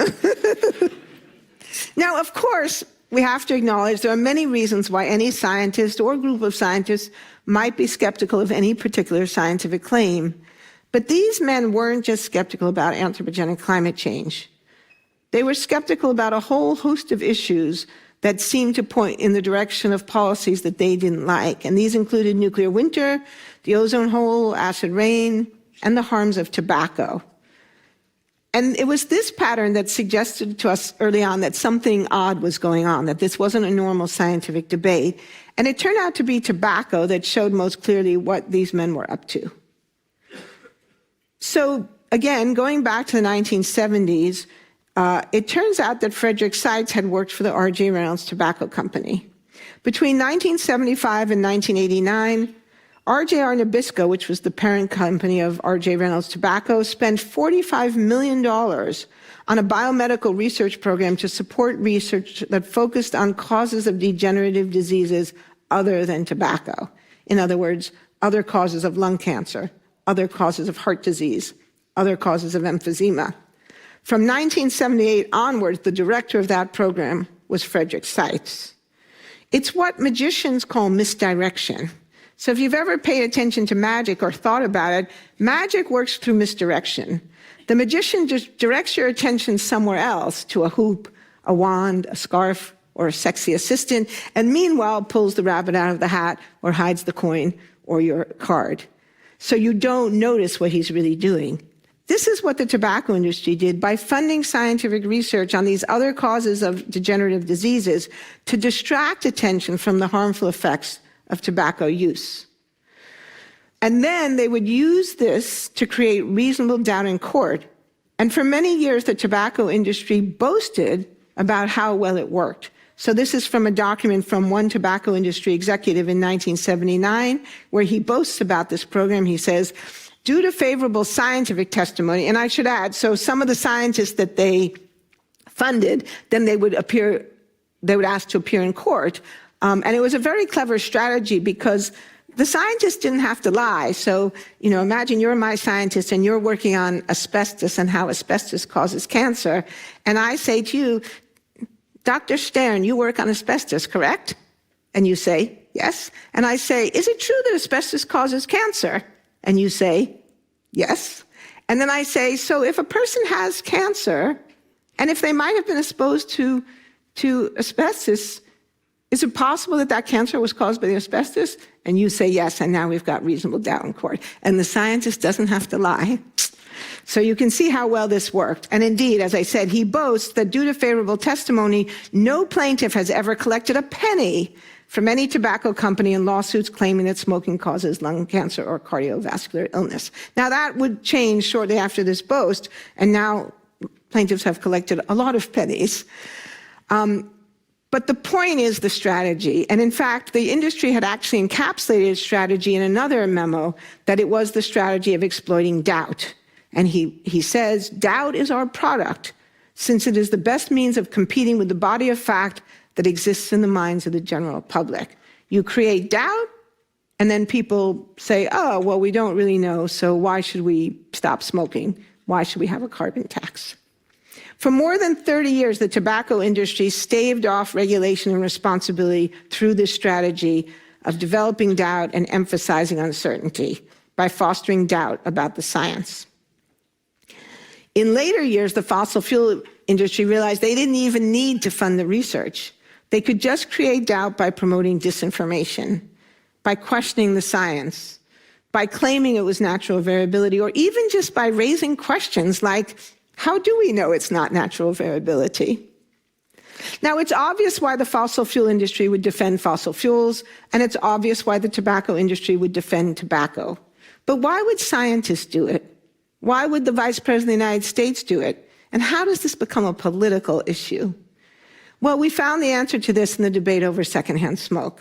Now, of course, we have to acknowledge there are many reasons why any scientist or group of scientists might be skeptical of any particular scientific claim. But these men weren't just skeptical about anthropogenic climate change. They were skeptical about a whole host of issues that seemed to point in the direction of policies that they didn't like. And these included nuclear winter, the ozone hole, acid rain, and the harms of tobacco. And it was this pattern that suggested to us early on that something odd was going on, that this wasn't a normal scientific debate. And it turned out to be tobacco that showed most clearly what these men were up to. So again, going back to the 1970s, it turns out that Frederick Seitz had worked for the R.J. Reynolds Tobacco Company. Between 1975 and 1989, RJR Nabisco, which was the parent company of RJ Reynolds Tobacco, spent $45 million on a biomedical research program to support research that focused on causes of degenerative diseases other than tobacco. In other words, other causes of lung cancer, other causes of heart disease, other causes of emphysema. From 1978 onwards, the director of that program was Frederick Seitz. It's what magicians call misdirection. So if you've ever paid attention to magic or thought about it, magic works through misdirection. The magician just directs your attention somewhere else, to a hoop, a wand, a scarf, or a sexy assistant, and meanwhile pulls the rabbit out of the hat or hides the coin or your card. So you don't notice what he's really doing. This is what the tobacco industry did by funding scientific research on these other causes of degenerative diseases to distract attention from the harmful effects of tobacco use. And then they would use this to create reasonable doubt in court. And for many years, the tobacco industry boasted about how well it worked. So this is from a document from one tobacco industry executive in 1979, where he boasts about this program. He says, due to favorable scientific testimony, and I should add, so some of the scientists that they funded, then they would ask to appear in court. And it was a very clever strategy because the scientists didn't have to lie. So, imagine you're my scientist and you're working on asbestos and how asbestos causes cancer. And I say to you, Dr. Stern, you work on asbestos, correct? And you say, yes. And I say, is it true that asbestos causes cancer? And you say, yes. And then I say, so if a person has cancer, and if they might have been exposed to asbestos, is it possible that that cancer was caused by the asbestos? And you say yes, and now we've got reasonable doubt in court. And the scientist doesn't have to lie. So you can see how well this worked. And indeed, as I said, he boasts that due to favorable testimony, no plaintiff has ever collected a penny from any tobacco company in lawsuits claiming that smoking causes lung cancer or cardiovascular illness. Now that would change shortly after this boast, and now plaintiffs have collected a lot of pennies. But the point is the strategy. And in fact, the industry had actually encapsulated its strategy in another memo, that it was the strategy of exploiting doubt. And he says, doubt is our product, since it is the best means of competing with the body of fact that exists in the minds of the general public. You create doubt, and then people say, oh, well, we don't really know, so why should we stop smoking? Why should we have a carbon tax? For more than 30 years, the tobacco industry staved off regulation and responsibility through this strategy of developing doubt and emphasizing uncertainty by fostering doubt about the science. In later years, the fossil fuel industry realized they didn't even need to fund the research. They could just create doubt by promoting disinformation, by questioning the science, by claiming it was natural variability, or even just by raising questions like, how do we know it's not natural variability? Now, it's obvious why the fossil fuel industry would defend fossil fuels, and it's obvious why the tobacco industry would defend tobacco. But why would scientists do it? Why would the Vice President of the United States do it? And how does this become a political issue? Well, we found the answer to this in the debate over secondhand smoke.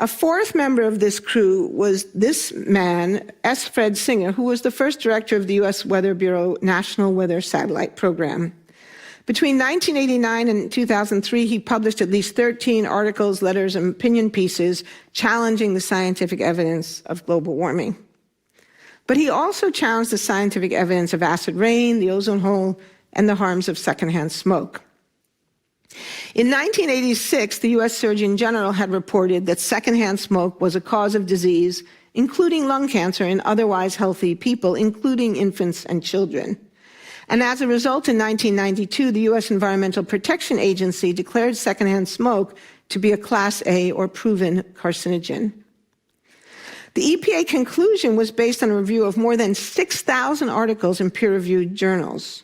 A fourth member of this crew was this man, S. Fred Singer, who was the first director of the U.S. Weather Bureau National Weather Satellite Program. Between 1989 and 2003, he published at least 13 articles, letters, and opinion pieces challenging the scientific evidence of global warming. But he also challenged the scientific evidence of acid rain, the ozone hole, and the harms of secondhand smoke. In 1986, the U.S. Surgeon General had reported that secondhand smoke was a cause of disease, including lung cancer in otherwise healthy people, including infants and children. And as a result, in 1992, the U.S. Environmental Protection Agency declared secondhand smoke to be a Class A or proven carcinogen. The EPA conclusion was based on a review of more than 6,000 articles in peer-reviewed journals.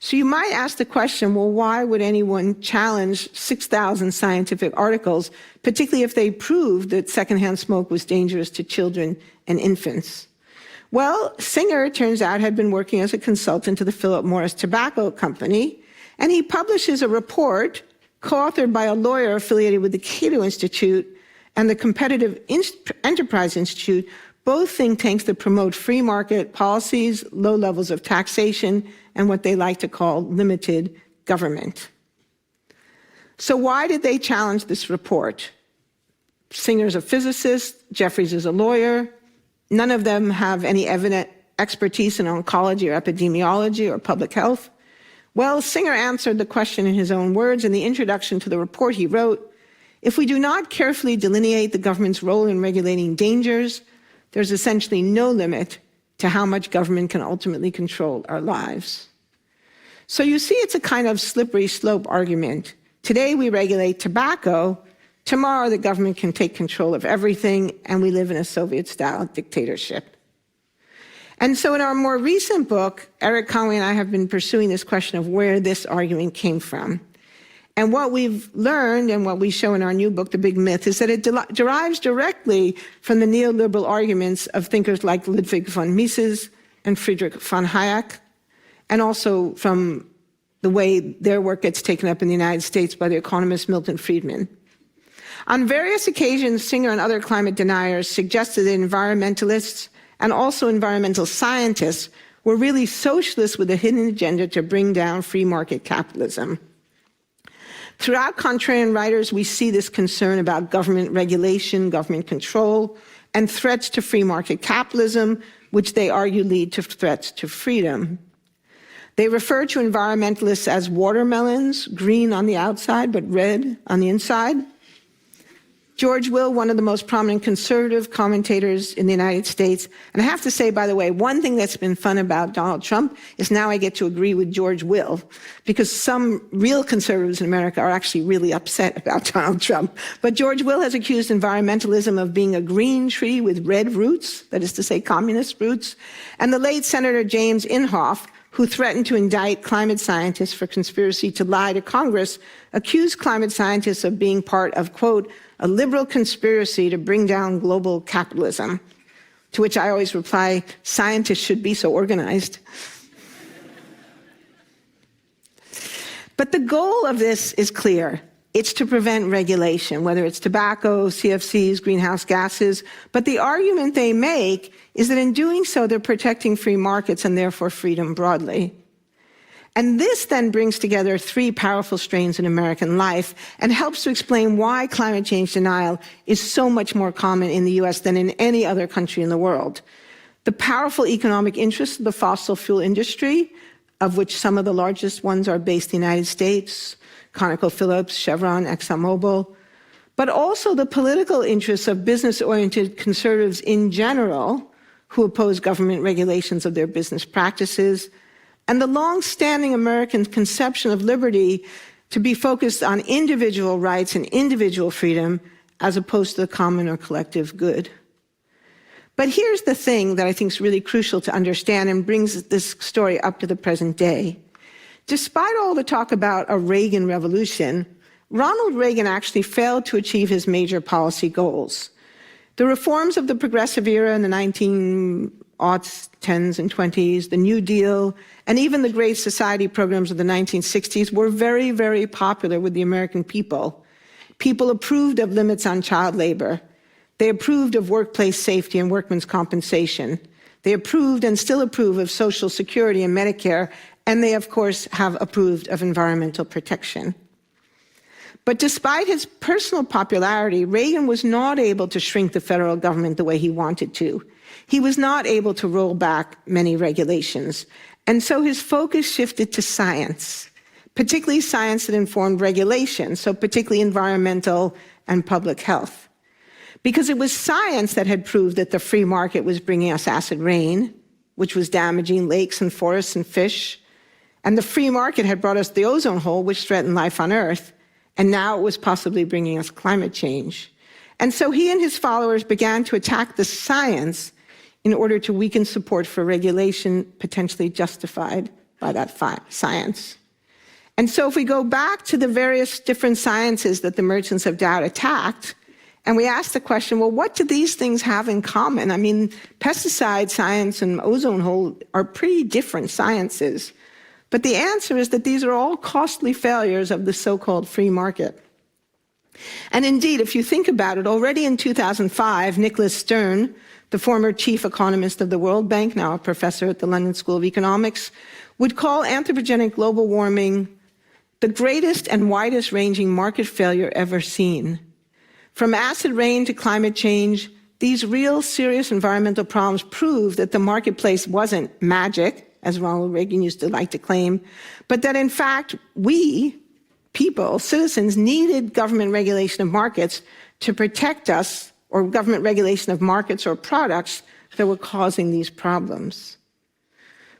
So you might ask the question, well, why would anyone challenge 6,000 scientific articles, particularly if they proved that secondhand smoke was dangerous to children and infants? Well, Singer, it turns out, had been working as a consultant to the Philip Morris Tobacco Company, and he publishes a report co-authored by a lawyer affiliated with the Cato Institute, and the Competitive Enterprise Institute, both think tanks that promote free market policies, low levels of taxation, and what they like to call limited government. So why did they challenge this report? Singer's a physicist, Jeffries is a lawyer. None of them have any evident expertise in oncology or epidemiology or public health. Well, Singer answered the question in his own words. In the introduction to the report, he wrote, "If we do not carefully delineate the government's role in regulating dangers, there's essentially no limit to how much government can ultimately control our lives." So you see, it's a kind of slippery slope argument. Today we regulate tobacco. Tomorrow the government can take control of everything, and we live in a Soviet-style dictatorship. And so in our more recent book, Eric Conway and I have been pursuing this question of where this argument came from. And what we've learned, and what we show in our new book, The Big Myth, is that it derives directly from the neoliberal arguments of thinkers like Ludwig von Mises and Friedrich von Hayek, and also from the way their work gets taken up in the United States by the economist Milton Friedman. On various occasions, Singer and other climate deniers suggested that environmentalists and also environmental scientists were really socialists with a hidden agenda to bring down free market capitalism. Throughout contrarian writers, we see this concern about government regulation, government control, and threats to free market capitalism, which they argue lead to threats to freedom. They refer to environmentalists as watermelons, green on the outside but red on the inside. George Will, one of the most prominent conservative commentators in the United States. And I have to say, by the way, one thing that's been fun about Donald Trump is now I get to agree with George Will, because some real conservatives in America are actually really upset about Donald Trump. But George Will has accused environmentalism of being a green tree with red roots, that is to say, communist roots. And the late Senator James Inhofe, who threatened to indict climate scientists for conspiracy to lie to Congress, accused climate scientists of being part of, quote, a liberal conspiracy to bring down global capitalism, to which I always reply, scientists should be so organized. But the goal of this is clear. It's to prevent regulation, whether it's tobacco, CFCs, greenhouse gases. But the argument they make is that in doing so, they're protecting free markets and therefore freedom broadly. And this then brings together three powerful strains in American life and helps to explain why climate change denial is so much more common in the US than in any other country in the world. The powerful economic interests of the fossil fuel industry, of which some of the largest ones are based in the United States, ConocoPhillips, Chevron, ExxonMobil, but also the political interests of business-oriented conservatives in general, who oppose government regulations of their business practices, and the long-standing American conception of liberty to be focused on individual rights and individual freedom as opposed to the common or collective good. But here's the thing that I think is really crucial to understand and brings this story up to the present day. Despite all the talk about a Reagan revolution, Ronald Reagan actually failed to achieve his major policy goals. The reforms of the progressive era in the 19aughts, 10s, and 20s, the New Deal, and even the Great Society programs of the 1960s were very, very popular with the American people. People approved of limits on child labor. They approved of workplace safety and workmen's compensation. They approved and still approve of Social Security and Medicare, and they, of course, have approved of environmental protection. But despite his personal popularity, Reagan was not able to shrink the federal government the way he wanted to. He was not able to roll back many regulations. And so his focus shifted to science, particularly science that informed regulation, so particularly environmental and public health. Because it was science that had proved that the free market was bringing us acid rain, which was damaging lakes and forests and fish. And the free market had brought us the ozone hole, which threatened life on Earth. And now it was possibly bringing us climate change. And so he and his followers began to attack the science in order to weaken support for regulation potentially justified by that science. And so if we go back to the various different sciences that the merchants of doubt attacked, and we ask the question, well, what do these things have in common? I mean, pesticide science and ozone hole are pretty different sciences. But the answer is that these are all costly failures of the so-called free market. And indeed, if you think about it, already in 2005, Nicholas Stern, the former chief economist of the World Bank, now a professor at the London School of Economics, would call anthropogenic global warming the greatest and widest ranging market failure ever seen. From acid rain to climate change, these real serious environmental problems prove that the marketplace wasn't magic, as Ronald Reagan used to like to claim, but that in fact we, people, citizens, needed government regulation of markets to protect us, or government regulation of markets or products that were causing these problems.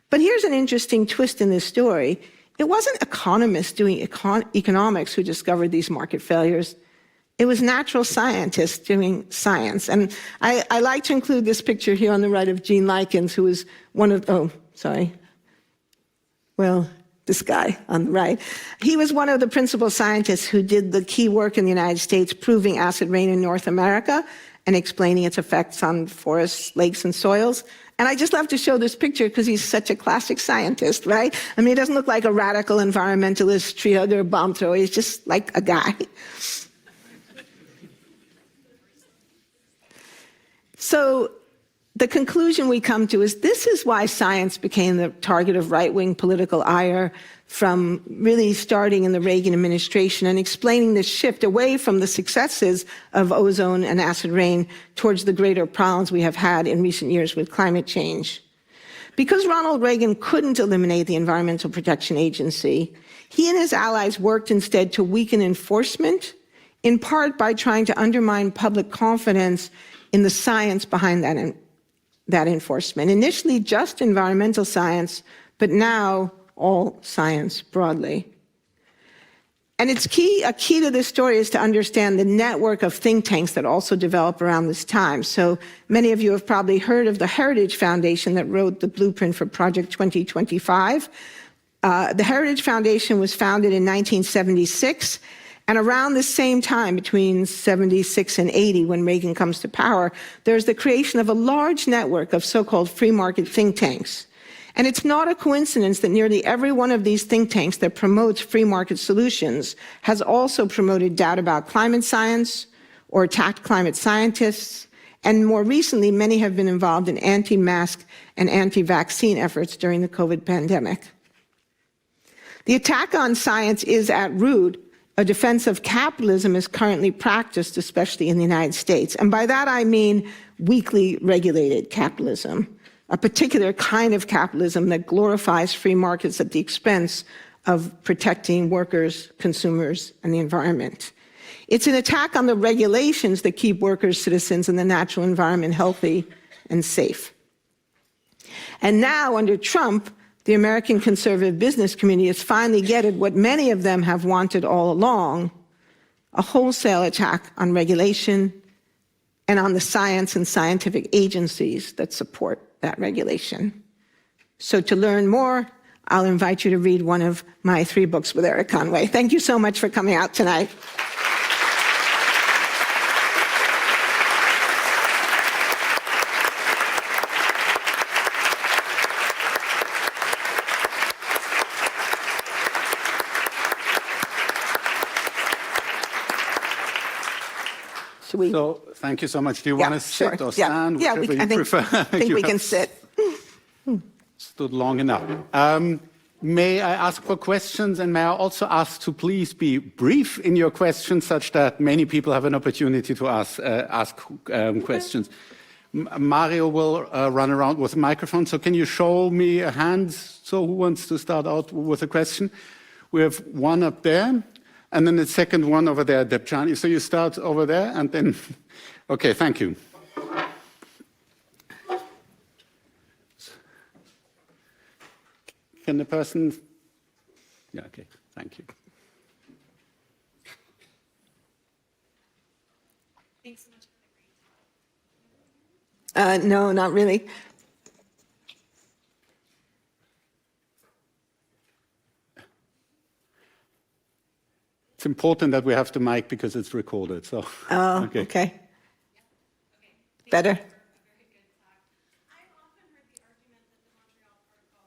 But here's an interesting twist in this story. It wasn't economists doing economics who discovered these market failures. It was natural scientists doing science. And I like to include this picture here on the right of Gene Likens, who was one of, this guy on the right. He was one of the principal scientists who did the key work in the United States proving acid rain in North America and explaining its effects on forests, lakes, and soils. And I just love to show this picture because he's such a classic scientist, right? I mean, he doesn't look like a radical environmentalist, tree hugger, bomb thrower. He's just like a guy. So the conclusion we come to is this is why science became the target of right-wing political ire from really starting in the Reagan administration and explaining the shift away from the successes of ozone and acid rain towards the greater problems we have had in recent years with climate change. Because Ronald Reagan couldn't eliminate the Environmental Protection Agency, he and his allies worked instead to weaken enforcement, in part by trying to undermine public confidence in the science behind that enforcement. Initially just environmental science, but now all science broadly. And a key to this story is to understand the network of think tanks that also develop around this time. So many of you have probably heard of the Heritage Foundation that wrote the blueprint for Project 2025. The Heritage Foundation was founded in 1976, and around the same time, between 76 and 80, when Reagan comes to power, there's the creation of a large network of so-called free market think tanks. And it's not a coincidence that nearly every one of these think tanks that promotes free market solutions has also promoted doubt about climate science or attacked climate scientists. And more recently, many have been involved in anti-mask and anti-vaccine efforts during the COVID pandemic. The attack on science is at root a defense of capitalism as currently practiced, especially in the United States. And by that I mean weakly regulated capitalism, a particular kind of capitalism that glorifies free markets at the expense of protecting workers, consumers, and the environment. It's an attack on the regulations that keep workers, citizens, and the natural environment healthy and safe. And now, under Trump, the American conservative business community has finally getting what many of them have wanted all along, a wholesale attack on regulation and on the science and scientific agencies that support that regulation. So to learn more, I'll invite you to read one of my 3 books with Eric Conway. Thank you so much for coming out tonight. So, thank you so much. Do you want to sit or stand? Yeah, I think we can sit. Stood long enough. May I ask for questions, and may I also ask to please be brief in your questions such that many people have an opportunity to ask questions. Mario will run around with a microphone, so can you show me a hand? So who wants to start out with a question? We have one up there. And then the second one over there, Debjani. So you start over there, and then, okay, thank you. Can the person, yeah, okay, thank you. Thanks so much. No, not really. It's important that we have the mic because it's recorded. So. Oh, okay. Better.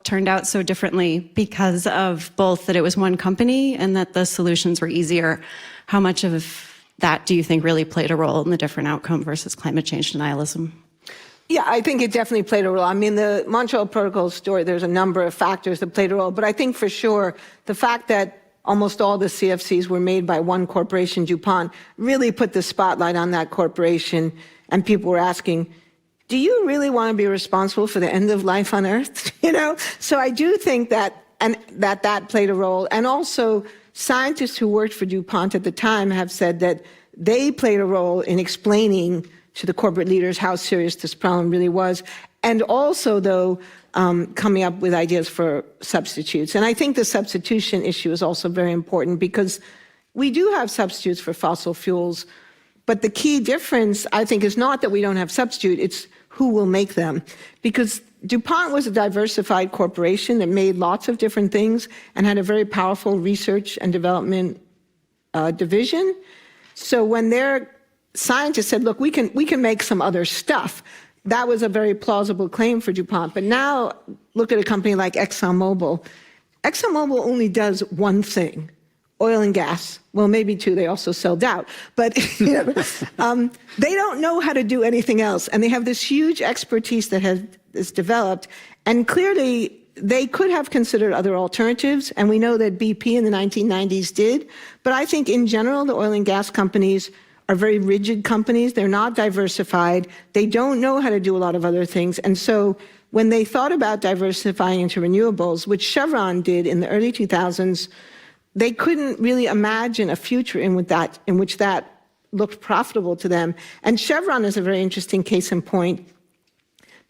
Turned out so differently because of both that it was one company and that the solutions were easier. How much of that do you think really played a role in the different outcome versus climate change denialism? Yeah, I think it definitely played a role. I mean, the Montreal Protocol story, there's a number of factors that played a role, but I think for sure the fact that almost all the CFCs were made by one corporation, DuPont, really put the spotlight on that corporation, and people were asking, do you really want to be responsible for the end of life on Earth? So I do think that that played a role. And also, scientists who worked for DuPont at the time have said that they played a role in explaining to the corporate leaders how serious this problem really was, and also, though, coming up with ideas for substitutes. And I think the substitution issue is also very important because we do have substitutes for fossil fuels, but the key difference, I think, is not that we don't have substitute, it's who will make them. Because DuPont was a diversified corporation that made lots of different things and had a very powerful research and development division. So when their scientists said, look, we can make some other stuff, that was a very plausible claim for DuPont. But now look at a company like ExxonMobil. ExxonMobil only does one thing, oil and gas. Well, maybe two, they also sell Dow. But they don't know how to do anything else. And they have this huge expertise that is developed. And clearly, they could have considered other alternatives. And we know that BP in the 1990s did. But I think in general, the oil and gas companies are very rigid companies. They're not diversified. They don't know how to do a lot of other things. And so when they thought about diversifying into renewables, which Chevron did in the early 2000s, they couldn't really imagine a future in which that looked profitable to them. And Chevron is a very interesting case in point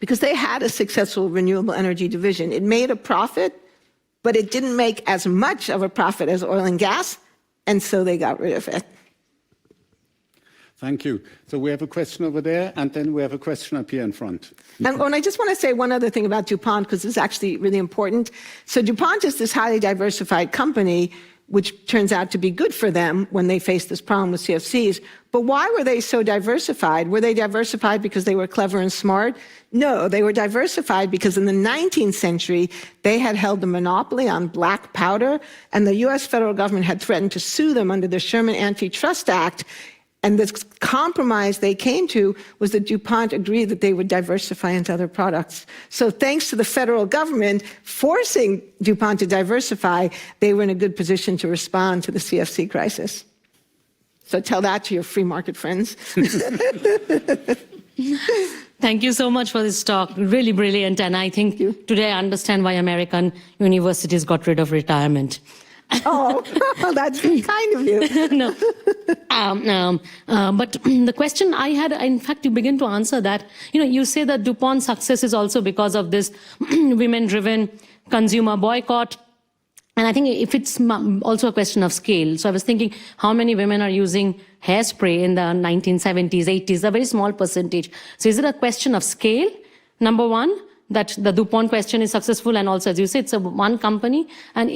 because they had a successful renewable energy division. It made a profit, but it didn't make as much of a profit as oil and gas, and so they got rid of it. Thank you. So we have a question over there, and then we have a question up here in front. And I just want to say one other thing about DuPont, because this is actually really important. So DuPont is this highly diversified company, which turns out to be good for them when they face this problem with CFCs. But why were they so diversified? Were they diversified because they were clever and smart? No, they were diversified because in the 19th century, they had held the monopoly on black powder, and the U.S. federal government had threatened to sue them under the Sherman Antitrust Act. And this compromise they came to was that DuPont agreed that they would diversify into other products. So thanks to the federal government forcing DuPont to diversify, they were in a good position to respond to the CFC crisis. So tell that to your free market friends. Thank you so much for this talk. Really brilliant. And I think today I understand why American universities got rid of retirement. Oh, that's kind of you. No. But the question I had, in fact, you begin to answer that. You say that DuPont's success is also because of this women-driven consumer boycott. And I think if it's also a question of scale. So I was thinking, how many women are using hairspray in the 1970s, 80s? A very small percentage. So is it a question of scale, number one, that the DuPont question is successful? And also, as you said, it's one company. And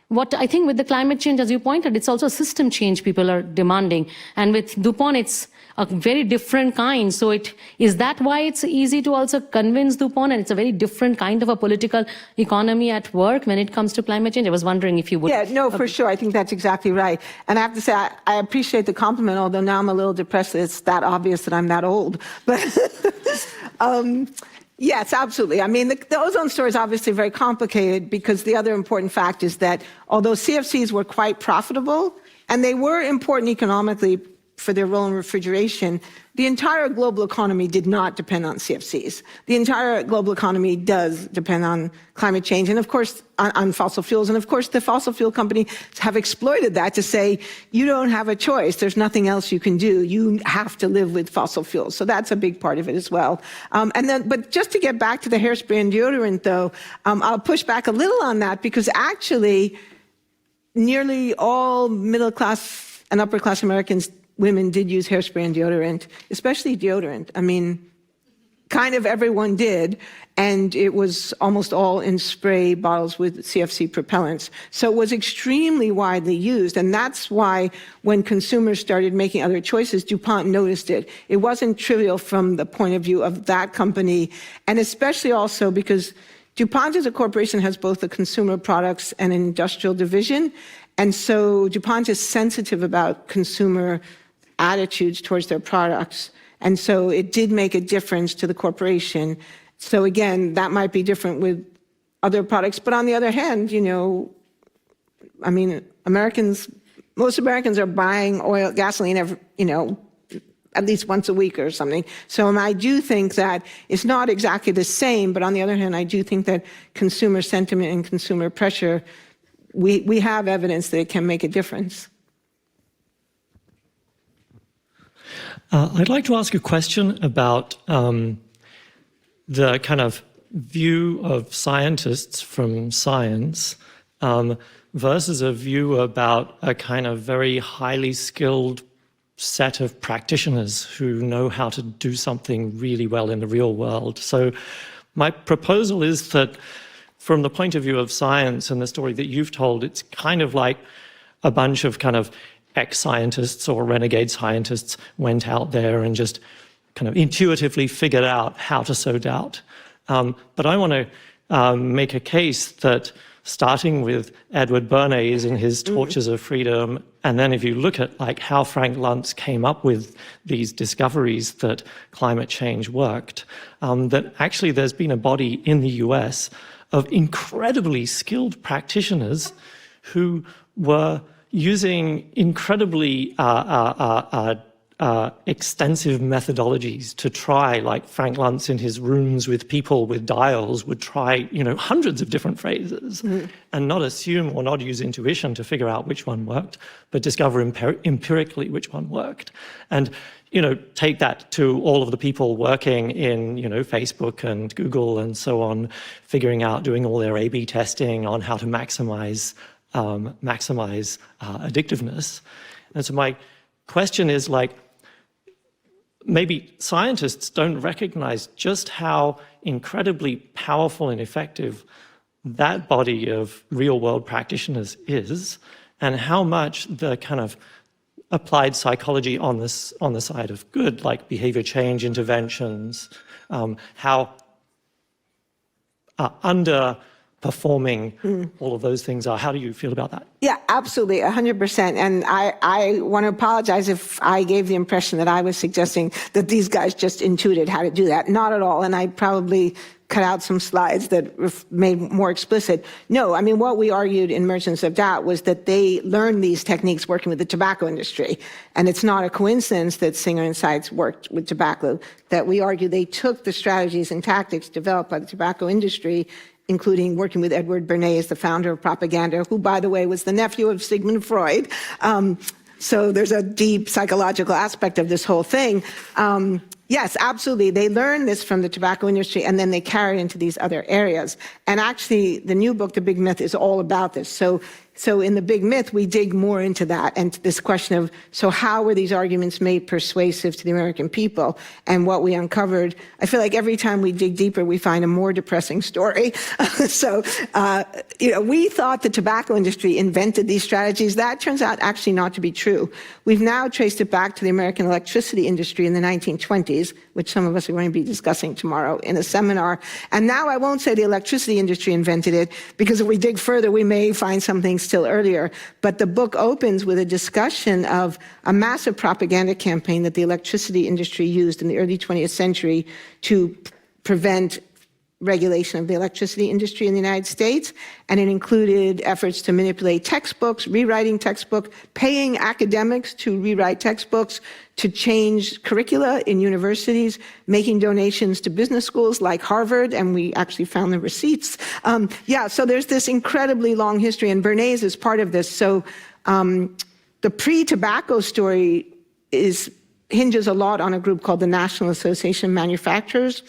what I think with the climate change, as you pointed, it's also a system change people are demanding. And with DuPont, it's a very different kind. So is that why it's easy to also convince DuPont? And it's a very different kind of a political economy at work when it comes to climate change? I was wondering if you would. Yeah, no, for sure. I think that's exactly right. And I have to say, I appreciate the compliment, although now I'm a little depressed that it's that obvious that I'm that old. But yes, absolutely. I mean, the ozone story is obviously very complicated because the other important fact is that although CFCs were quite profitable, and they were important economically for their role in refrigeration, the entire global economy did not depend on CFCs. The entire global economy does depend on climate change and, of course, on fossil fuels. And, of course, the fossil fuel companies have exploited that to say, you don't have a choice. There's nothing else you can do. You have to live with fossil fuels. So that's a big part of it as well. But just to get back to the hairspray and deodorant, though, I'll push back a little on that because actually nearly all middle-class and upper-class Americans, women did use hairspray and deodorant, especially deodorant. I mean, kind of everyone did, and it was almost all in spray bottles with CFC propellants. So it was extremely widely used, and that's why when consumers started making other choices, DuPont noticed it. It wasn't trivial from the point of view of that company, and especially also because DuPont as a corporation has both a consumer products and an industrial division, and so DuPont is sensitive about consumer attitudes towards their products. And so it did make a difference to the corporation. So again, that might be different with other products. But on the other hand, I mean, most Americans are buying gasoline at least once a week or something. So I do think that it's not exactly the same, but on the other hand, I do think that consumer sentiment and consumer pressure, we have evidence that it can make a difference. I'd like to ask a question about the kind of view of scientists from science versus a view about a kind of very highly skilled set of practitioners who know how to do something really well in the real world. So my proposal is that from the point of view of science and the story that you've told, it's kind of like a bunch of kind of ex-scientists or renegade scientists went out there and just kind of intuitively figured out how to sow doubt. But I want to make a case that starting with Edward Bernays in his Torches of Freedom, and then if you look at like how Frank Luntz came up with these discoveries that climate change worked, that actually there's been a body in the US of incredibly skilled practitioners who were using incredibly extensive methodologies to try, like Frank Luntz in his rooms with people with dials would try, hundreds of different phrases and not assume or not use intuition to figure out which one worked, but discover empirically which one worked. And, take that to all of the people working in, Facebook and Google and so on, figuring out, doing all their A/B testing on how to maximize addictiveness. And so my question is maybe scientists don't recognize just how incredibly powerful and effective that body of real-world practitioners is, and how much the kind of applied psychology on the side of good, like behavior change interventions, how underperforming all of those things are. How do you feel about that? Yeah, absolutely, 100%. And I want to apologize if I gave the impression that I was suggesting that these guys just intuited how to do that. Not at all. And I probably cut out some slides that made more explicit. No, I mean, what we argued in Merchants of Doubt was that they learned these techniques working with the tobacco industry. And it's not a coincidence that Singer and Seitz worked with tobacco, that we argue they took the strategies and tactics developed by the tobacco industry, including working with Edward Bernays, the founder of propaganda, who, by the way, was the nephew of Sigmund Freud. So there's a deep psychological aspect of this whole thing. Yes, absolutely. They learned this from the tobacco industry, and then they carry it into these other areas. And actually, the new book, The Big Myth, is all about this. So in The Big Myth, we dig more into that and this question of, so how were these arguments made persuasive to the American people? And what we uncovered, I feel like every time we dig deeper, we find a more depressing story. We thought the tobacco industry invented these strategies. That turns out actually not to be true. We've now traced it back to the American electricity industry in the 1920s, which some of us are going to be discussing tomorrow in a seminar. And now I won't say the electricity industry invented it, because if we dig further, we may find something still earlier. But the book opens with a discussion of a massive propaganda campaign that the electricity industry used in the early 20th century to prevent regulation of the electricity industry in the United States. And it included efforts to manipulate textbooks, rewriting textbooks, paying academics to rewrite textbooks, to change curricula in universities, making donations to business schools like Harvard, and we actually found the receipts. So there's this incredibly long history, and Bernays is part of this. So the pre-tobacco story hinges a lot on a group called the National Association of Manufacturers,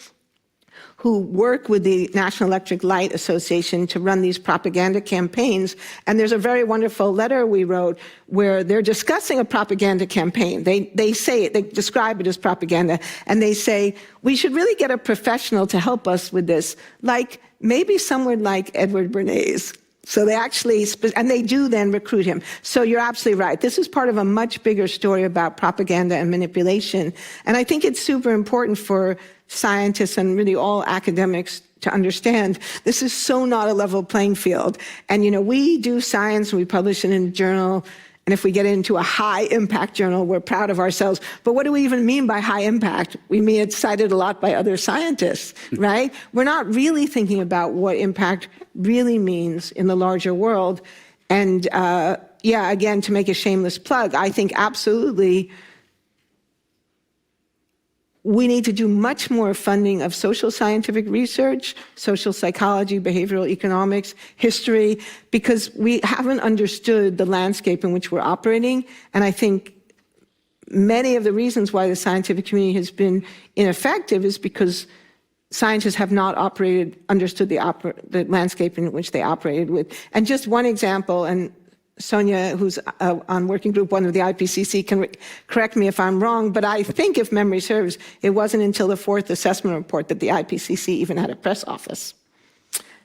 who work with the National Electric Light Association to run these propaganda campaigns. And there's a very wonderful letter we wrote where they're discussing a propaganda campaign. They say it, they describe it as propaganda, and they say, we should really get a professional to help us with this, like maybe someone like Edward Bernays. So they actually, and they do then recruit him. So you're absolutely right. This is part of a much bigger story about propaganda and manipulation. And I think it's super important for scientists and really all academics to understand this is so not a level playing field. And, we do science, and we publish it in a journal, And if we get into a high impact journal, we're proud of ourselves. But what do we even mean by high impact? We mean it's cited a lot by other scientists, right? We're not really thinking about what impact really means in the larger world. And yeah, again, to make a shameless plug, I think absolutely we need to do much more funding of social scientific research, social psychology, behavioral economics, history, because we haven't understood the landscape in which we're operating. And I think many of the reasons why the scientific community has been ineffective is because scientists have not understood the landscape in which they operated with. And just one example, and Sonia, who's on Working Group 1 of the IPCC, can correct me if I'm wrong, but I think, if memory serves, it wasn't until the 4th assessment report that the IPCC even had a press office.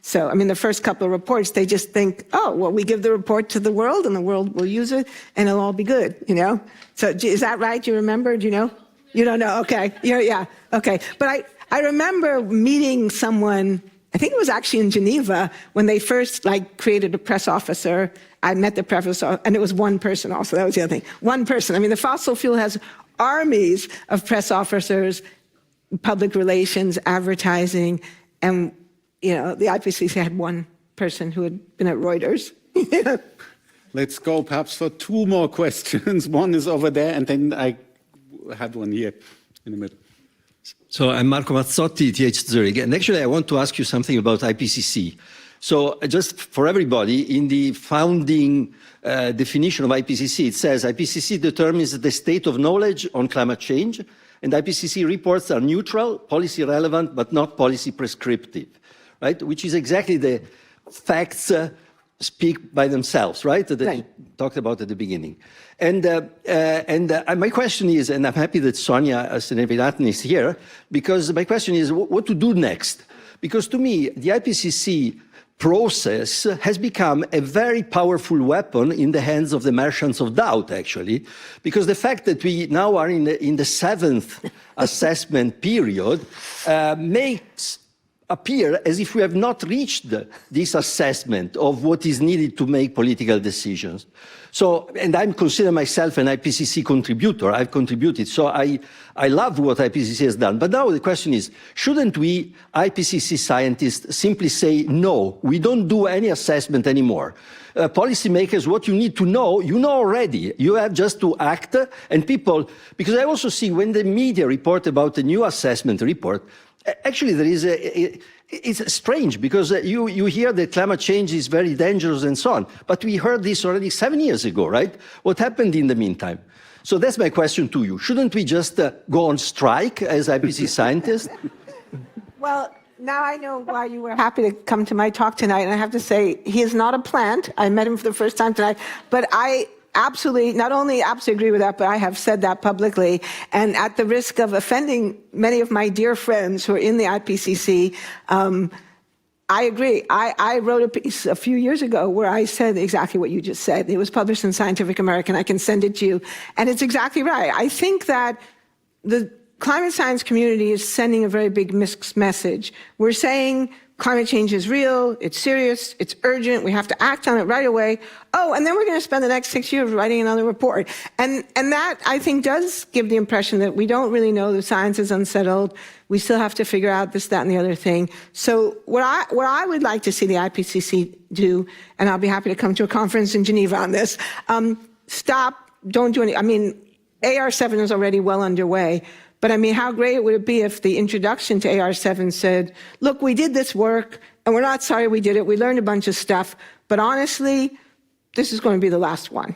So, I mean, the first couple of reports, they just think, oh, well, we give the report to the world, and the world will use it, and it'll all be good, you know? So is that right? Do you remember? Do you know? You don't know? Okay. Yeah, okay. But I remember meeting someone, I think it was actually in Geneva, when they first created a press officer. I met the press officer, and it was one person also. That was the other thing. One person. I mean, the fossil fuel has armies of press officers, public relations, advertising, and the IPCC had one person who had been at Reuters. Let's go perhaps for 2 more questions. One is over there, and then I had one here in the middle. So I'm Marco Mazzotti, TH Zurich, and actually I want to ask you something about IPCC. So just for everybody, in the founding definition of IPCC, it says IPCC determines the state of knowledge on climate change, and IPCC reports are neutral, policy relevant, but not policy prescriptive, right? Which is exactly the facts speak by themselves, right? That you talked about at the beginning. And my question is, and I'm happy that Sonia Seneviratne is here, because my question is what to do next? Because to me, the IPCC process has become a very powerful weapon in the hands of the merchants of doubt, actually, because the fact that we now are in the 7th assessment period makes appear as if we have not reached this assessment of what is needed to make political decisions. So, and I consider myself an IPCC contributor. I've contributed. So I love what IPCC has done. But now the question is, shouldn't we, IPCC scientists, simply say, no, we don't do any assessment anymore? Policymakers, what you need to know, you know already. You have just to act, and people, because I also see when the media report about the new assessment report, actually, there is it's strange because you hear that climate change is very dangerous and so on. But we heard this already 7 years ago, right? What happened in the meantime? So that's my question to you. Shouldn't we just go on strike as IPCC scientists? Well, now I know why you were happy to come to my talk tonight. And I have to say, he is not a plant. I met him for the first time tonight. But I absolutely, not only absolutely agree with that, but I have said that publicly. And at the risk of offending many of my dear friends who are in the IPCC, I agree. I wrote a piece a few years ago where I said exactly what you just said. It was published in Scientific American. I can send it to you. And it's exactly right. I think that the climate science community is sending a very big mixed message. We're saying climate change is real, it's serious, it's urgent, we have to act on it right away. Oh, and then we're going to spend the next 6 years writing another report. And that, I think, does give the impression that we don't really know, the science is unsettled, we still have to figure out this, that, and the other thing. So what I would like to see the IPCC do, and I'll be happy to come to a conference in Geneva on this, stop, don't do any, I mean, AR7 is already well underway. But I mean, how great would it be if the introduction to AR7 said, look, we did this work, and we're not sorry we did it. We learned a bunch of stuff. But honestly, this is going to be the last one.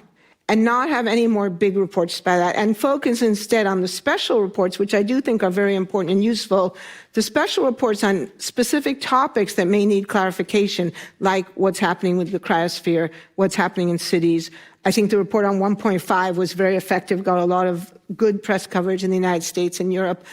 And not have any more big reports by that. And focus instead on the special reports, which I do think are very important and useful. The special reports on specific topics that may need clarification, like what's happening with the cryosphere, what's happening in cities. I think the report on 1.5 was very effective, got a lot of good press coverage in the United States and Europe.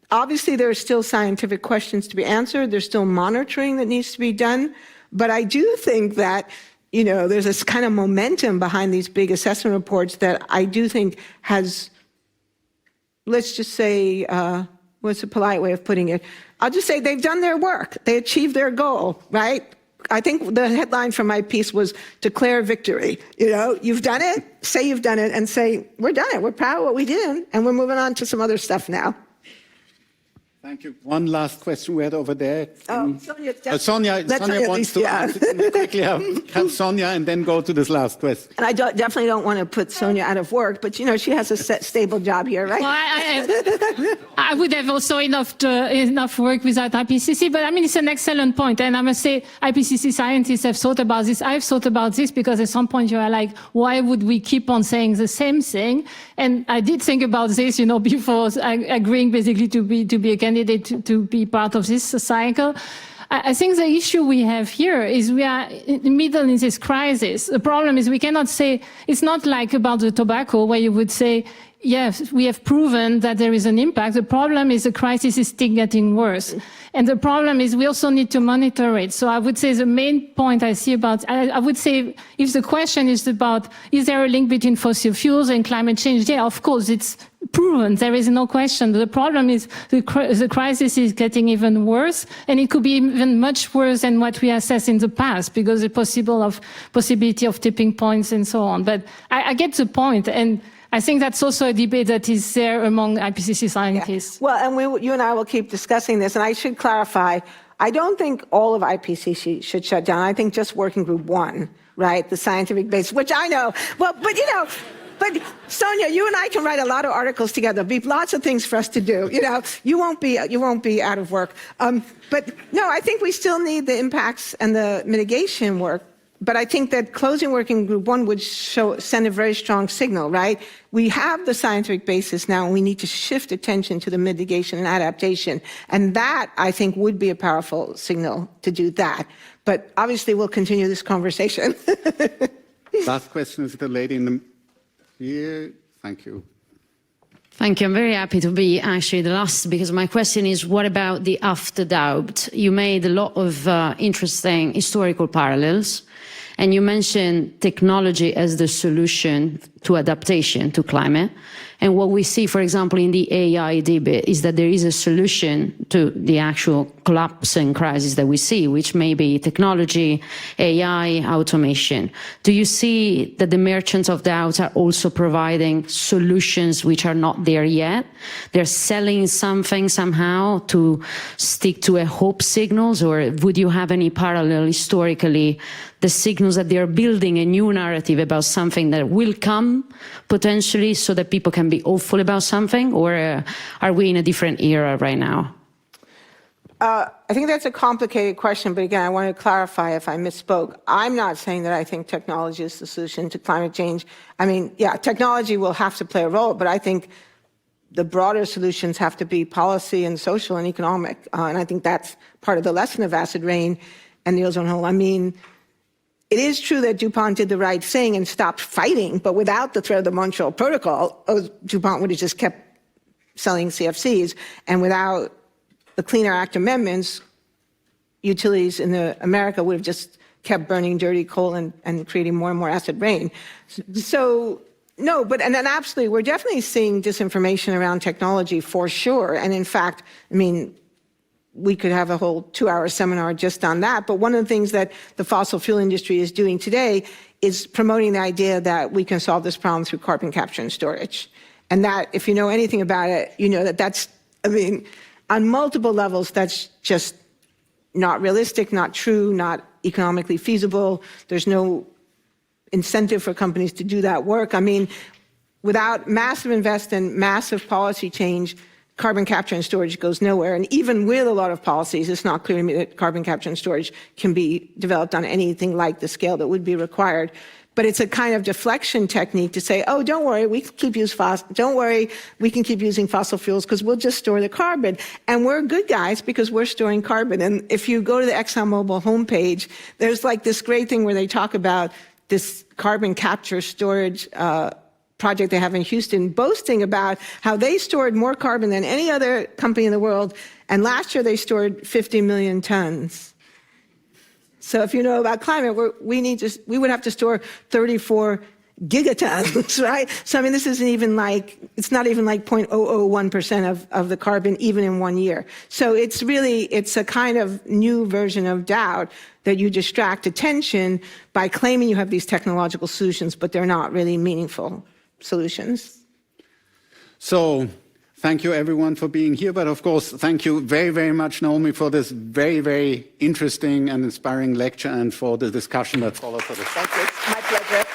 Obviously, there are still scientific questions to be answered. There's still monitoring that needs to be done. But I do think that, you know, there's this kind of momentum behind these big assessment reports that I do think has, let's just say, what's a polite way of putting it? I'll just say they've done their work. They achieved their goal, right? I think the headline from my piece was declare victory. You know, you've done it, say you've done it, and say, we're done it. We're proud of what we did, and we're moving on to some other stuff now. Thank you. One last question we had over there. Sonia, Sonia wants to answer quickly. Have Sonia and then go to this last question. And I definitely don't want to put Sonia out of work, but you know, she has a stable job here, right? Well, I would have also enough work without IPCC, but I mean, it's an excellent point. And I must say, IPCC scientists have thought about this. I've thought about this because at some point you are like, why would we keep on saying the same thing? And I did think about this, you know, before agreeing basically to be a candidate to be part of this cycle. I think the issue we have here is we are in the middle in this crisis. The problem is we cannot say, it's not like about the tobacco where you would say, yes, we have proven that there is an impact. The problem is the crisis is still getting worse. And the problem is we also need to monitor it. So I would say the main point I see about, I would say if the question is about, is there a link between fossil fuels and climate change? Yeah, of course, it's proven. There is no question. The problem is the crisis is getting even worse, and it could be even much worse than what we assessed in the past because the possibility of tipping points and so on. But I get the point, and I think that's also a debate that is there among IPCC scientists. Yeah. Well, and you and I will keep discussing this, and I should clarify, I don't think all of IPCC should shut down. I think just Working Group 1, right, the scientific base, which I know. Well, but you know, but Sonia, you and I can write a lot of articles together. Be lots of things for us to do. You know, you won't be out of work. But no, I think we still need the impacts and the mitigation work. But I think that closing Working Group 1 would send a very strong signal, right? We have the scientific basis now, and we need to shift attention to the mitigation and adaptation. And that, I think, would be a powerful signal to do that. But obviously, we'll continue this conversation. Last question is the lady in the here. Thank you. Thank you. I'm very happy to be actually the last, because my question is, what about the after-doubt? You made a lot of interesting historical parallels, and you mentioned technology as the solution to adaptation to climate. And what we see, for example, in the AI debate is that there is a solution to the actual collapse and crisis that we see, which may be technology, AI, automation. Do you see that the merchants of doubt are also providing solutions which are not there yet? They're selling something somehow to stick to a hope signals, or would you have any parallel historically, the signals that they're building a new narrative about something that will come potentially so that people can be hopeful about something, or are we in a different era right now? I think that's a complicated question, but again, I want to clarify if I misspoke. I'm not saying that I think technology is the solution to climate change. I mean, yeah, technology will have to play a role, but I think the broader solutions have to be policy and social and economic. And I think that's part of the lesson of acid rain and the ozone hole. I mean, it is true that DuPont did the right thing and stopped fighting, but without the threat of the Montreal Protocol, DuPont would have just kept selling CFCs. And without the Clean Air Act amendments, utilities in America would have just kept burning dirty coal and creating more and more acid rain. So, no, and then absolutely, we're definitely seeing disinformation around technology for sure. And in fact, I mean, we could have a whole 2-hour seminar just on that. But one of the things that the fossil fuel industry is doing today is promoting the idea that we can solve this problem through carbon capture and storage. And that, if you know anything about it, you know that that's, I mean, on multiple levels, that's just not realistic, not true, not economically feasible. There's no incentive for companies to do that work. I mean, without massive investment, massive policy change, carbon capture and storage goes nowhere. And even with a lot of policies, it's not clear to me that carbon capture and storage can be developed on anything like the scale that would be required. But it's a kind of deflection technique to say, oh, don't worry, we can keep using fossil fuels because we'll just store the carbon. And we're good guys because we're storing carbon. And if you go to the ExxonMobil homepage, there's like this great thing where they talk about this carbon capture storage project they have in Houston, boasting about how they stored more carbon than any other company in the world. And last year they stored 50 million tons. So if you know about climate, we would have to store 34 gigatons, right? So, I mean, this isn't even like, it's not even like 0.001% of the carbon, even in 1 year. So it's really, it's a kind of new version of doubt that you distract attention by claiming you have these technological solutions, but they're not really meaningful solutions. So thank you everyone for being here, but of course, thank you very, very much, Naomi, for this very, very interesting and inspiring lecture and for the discussion that followed for the subject. My pleasure.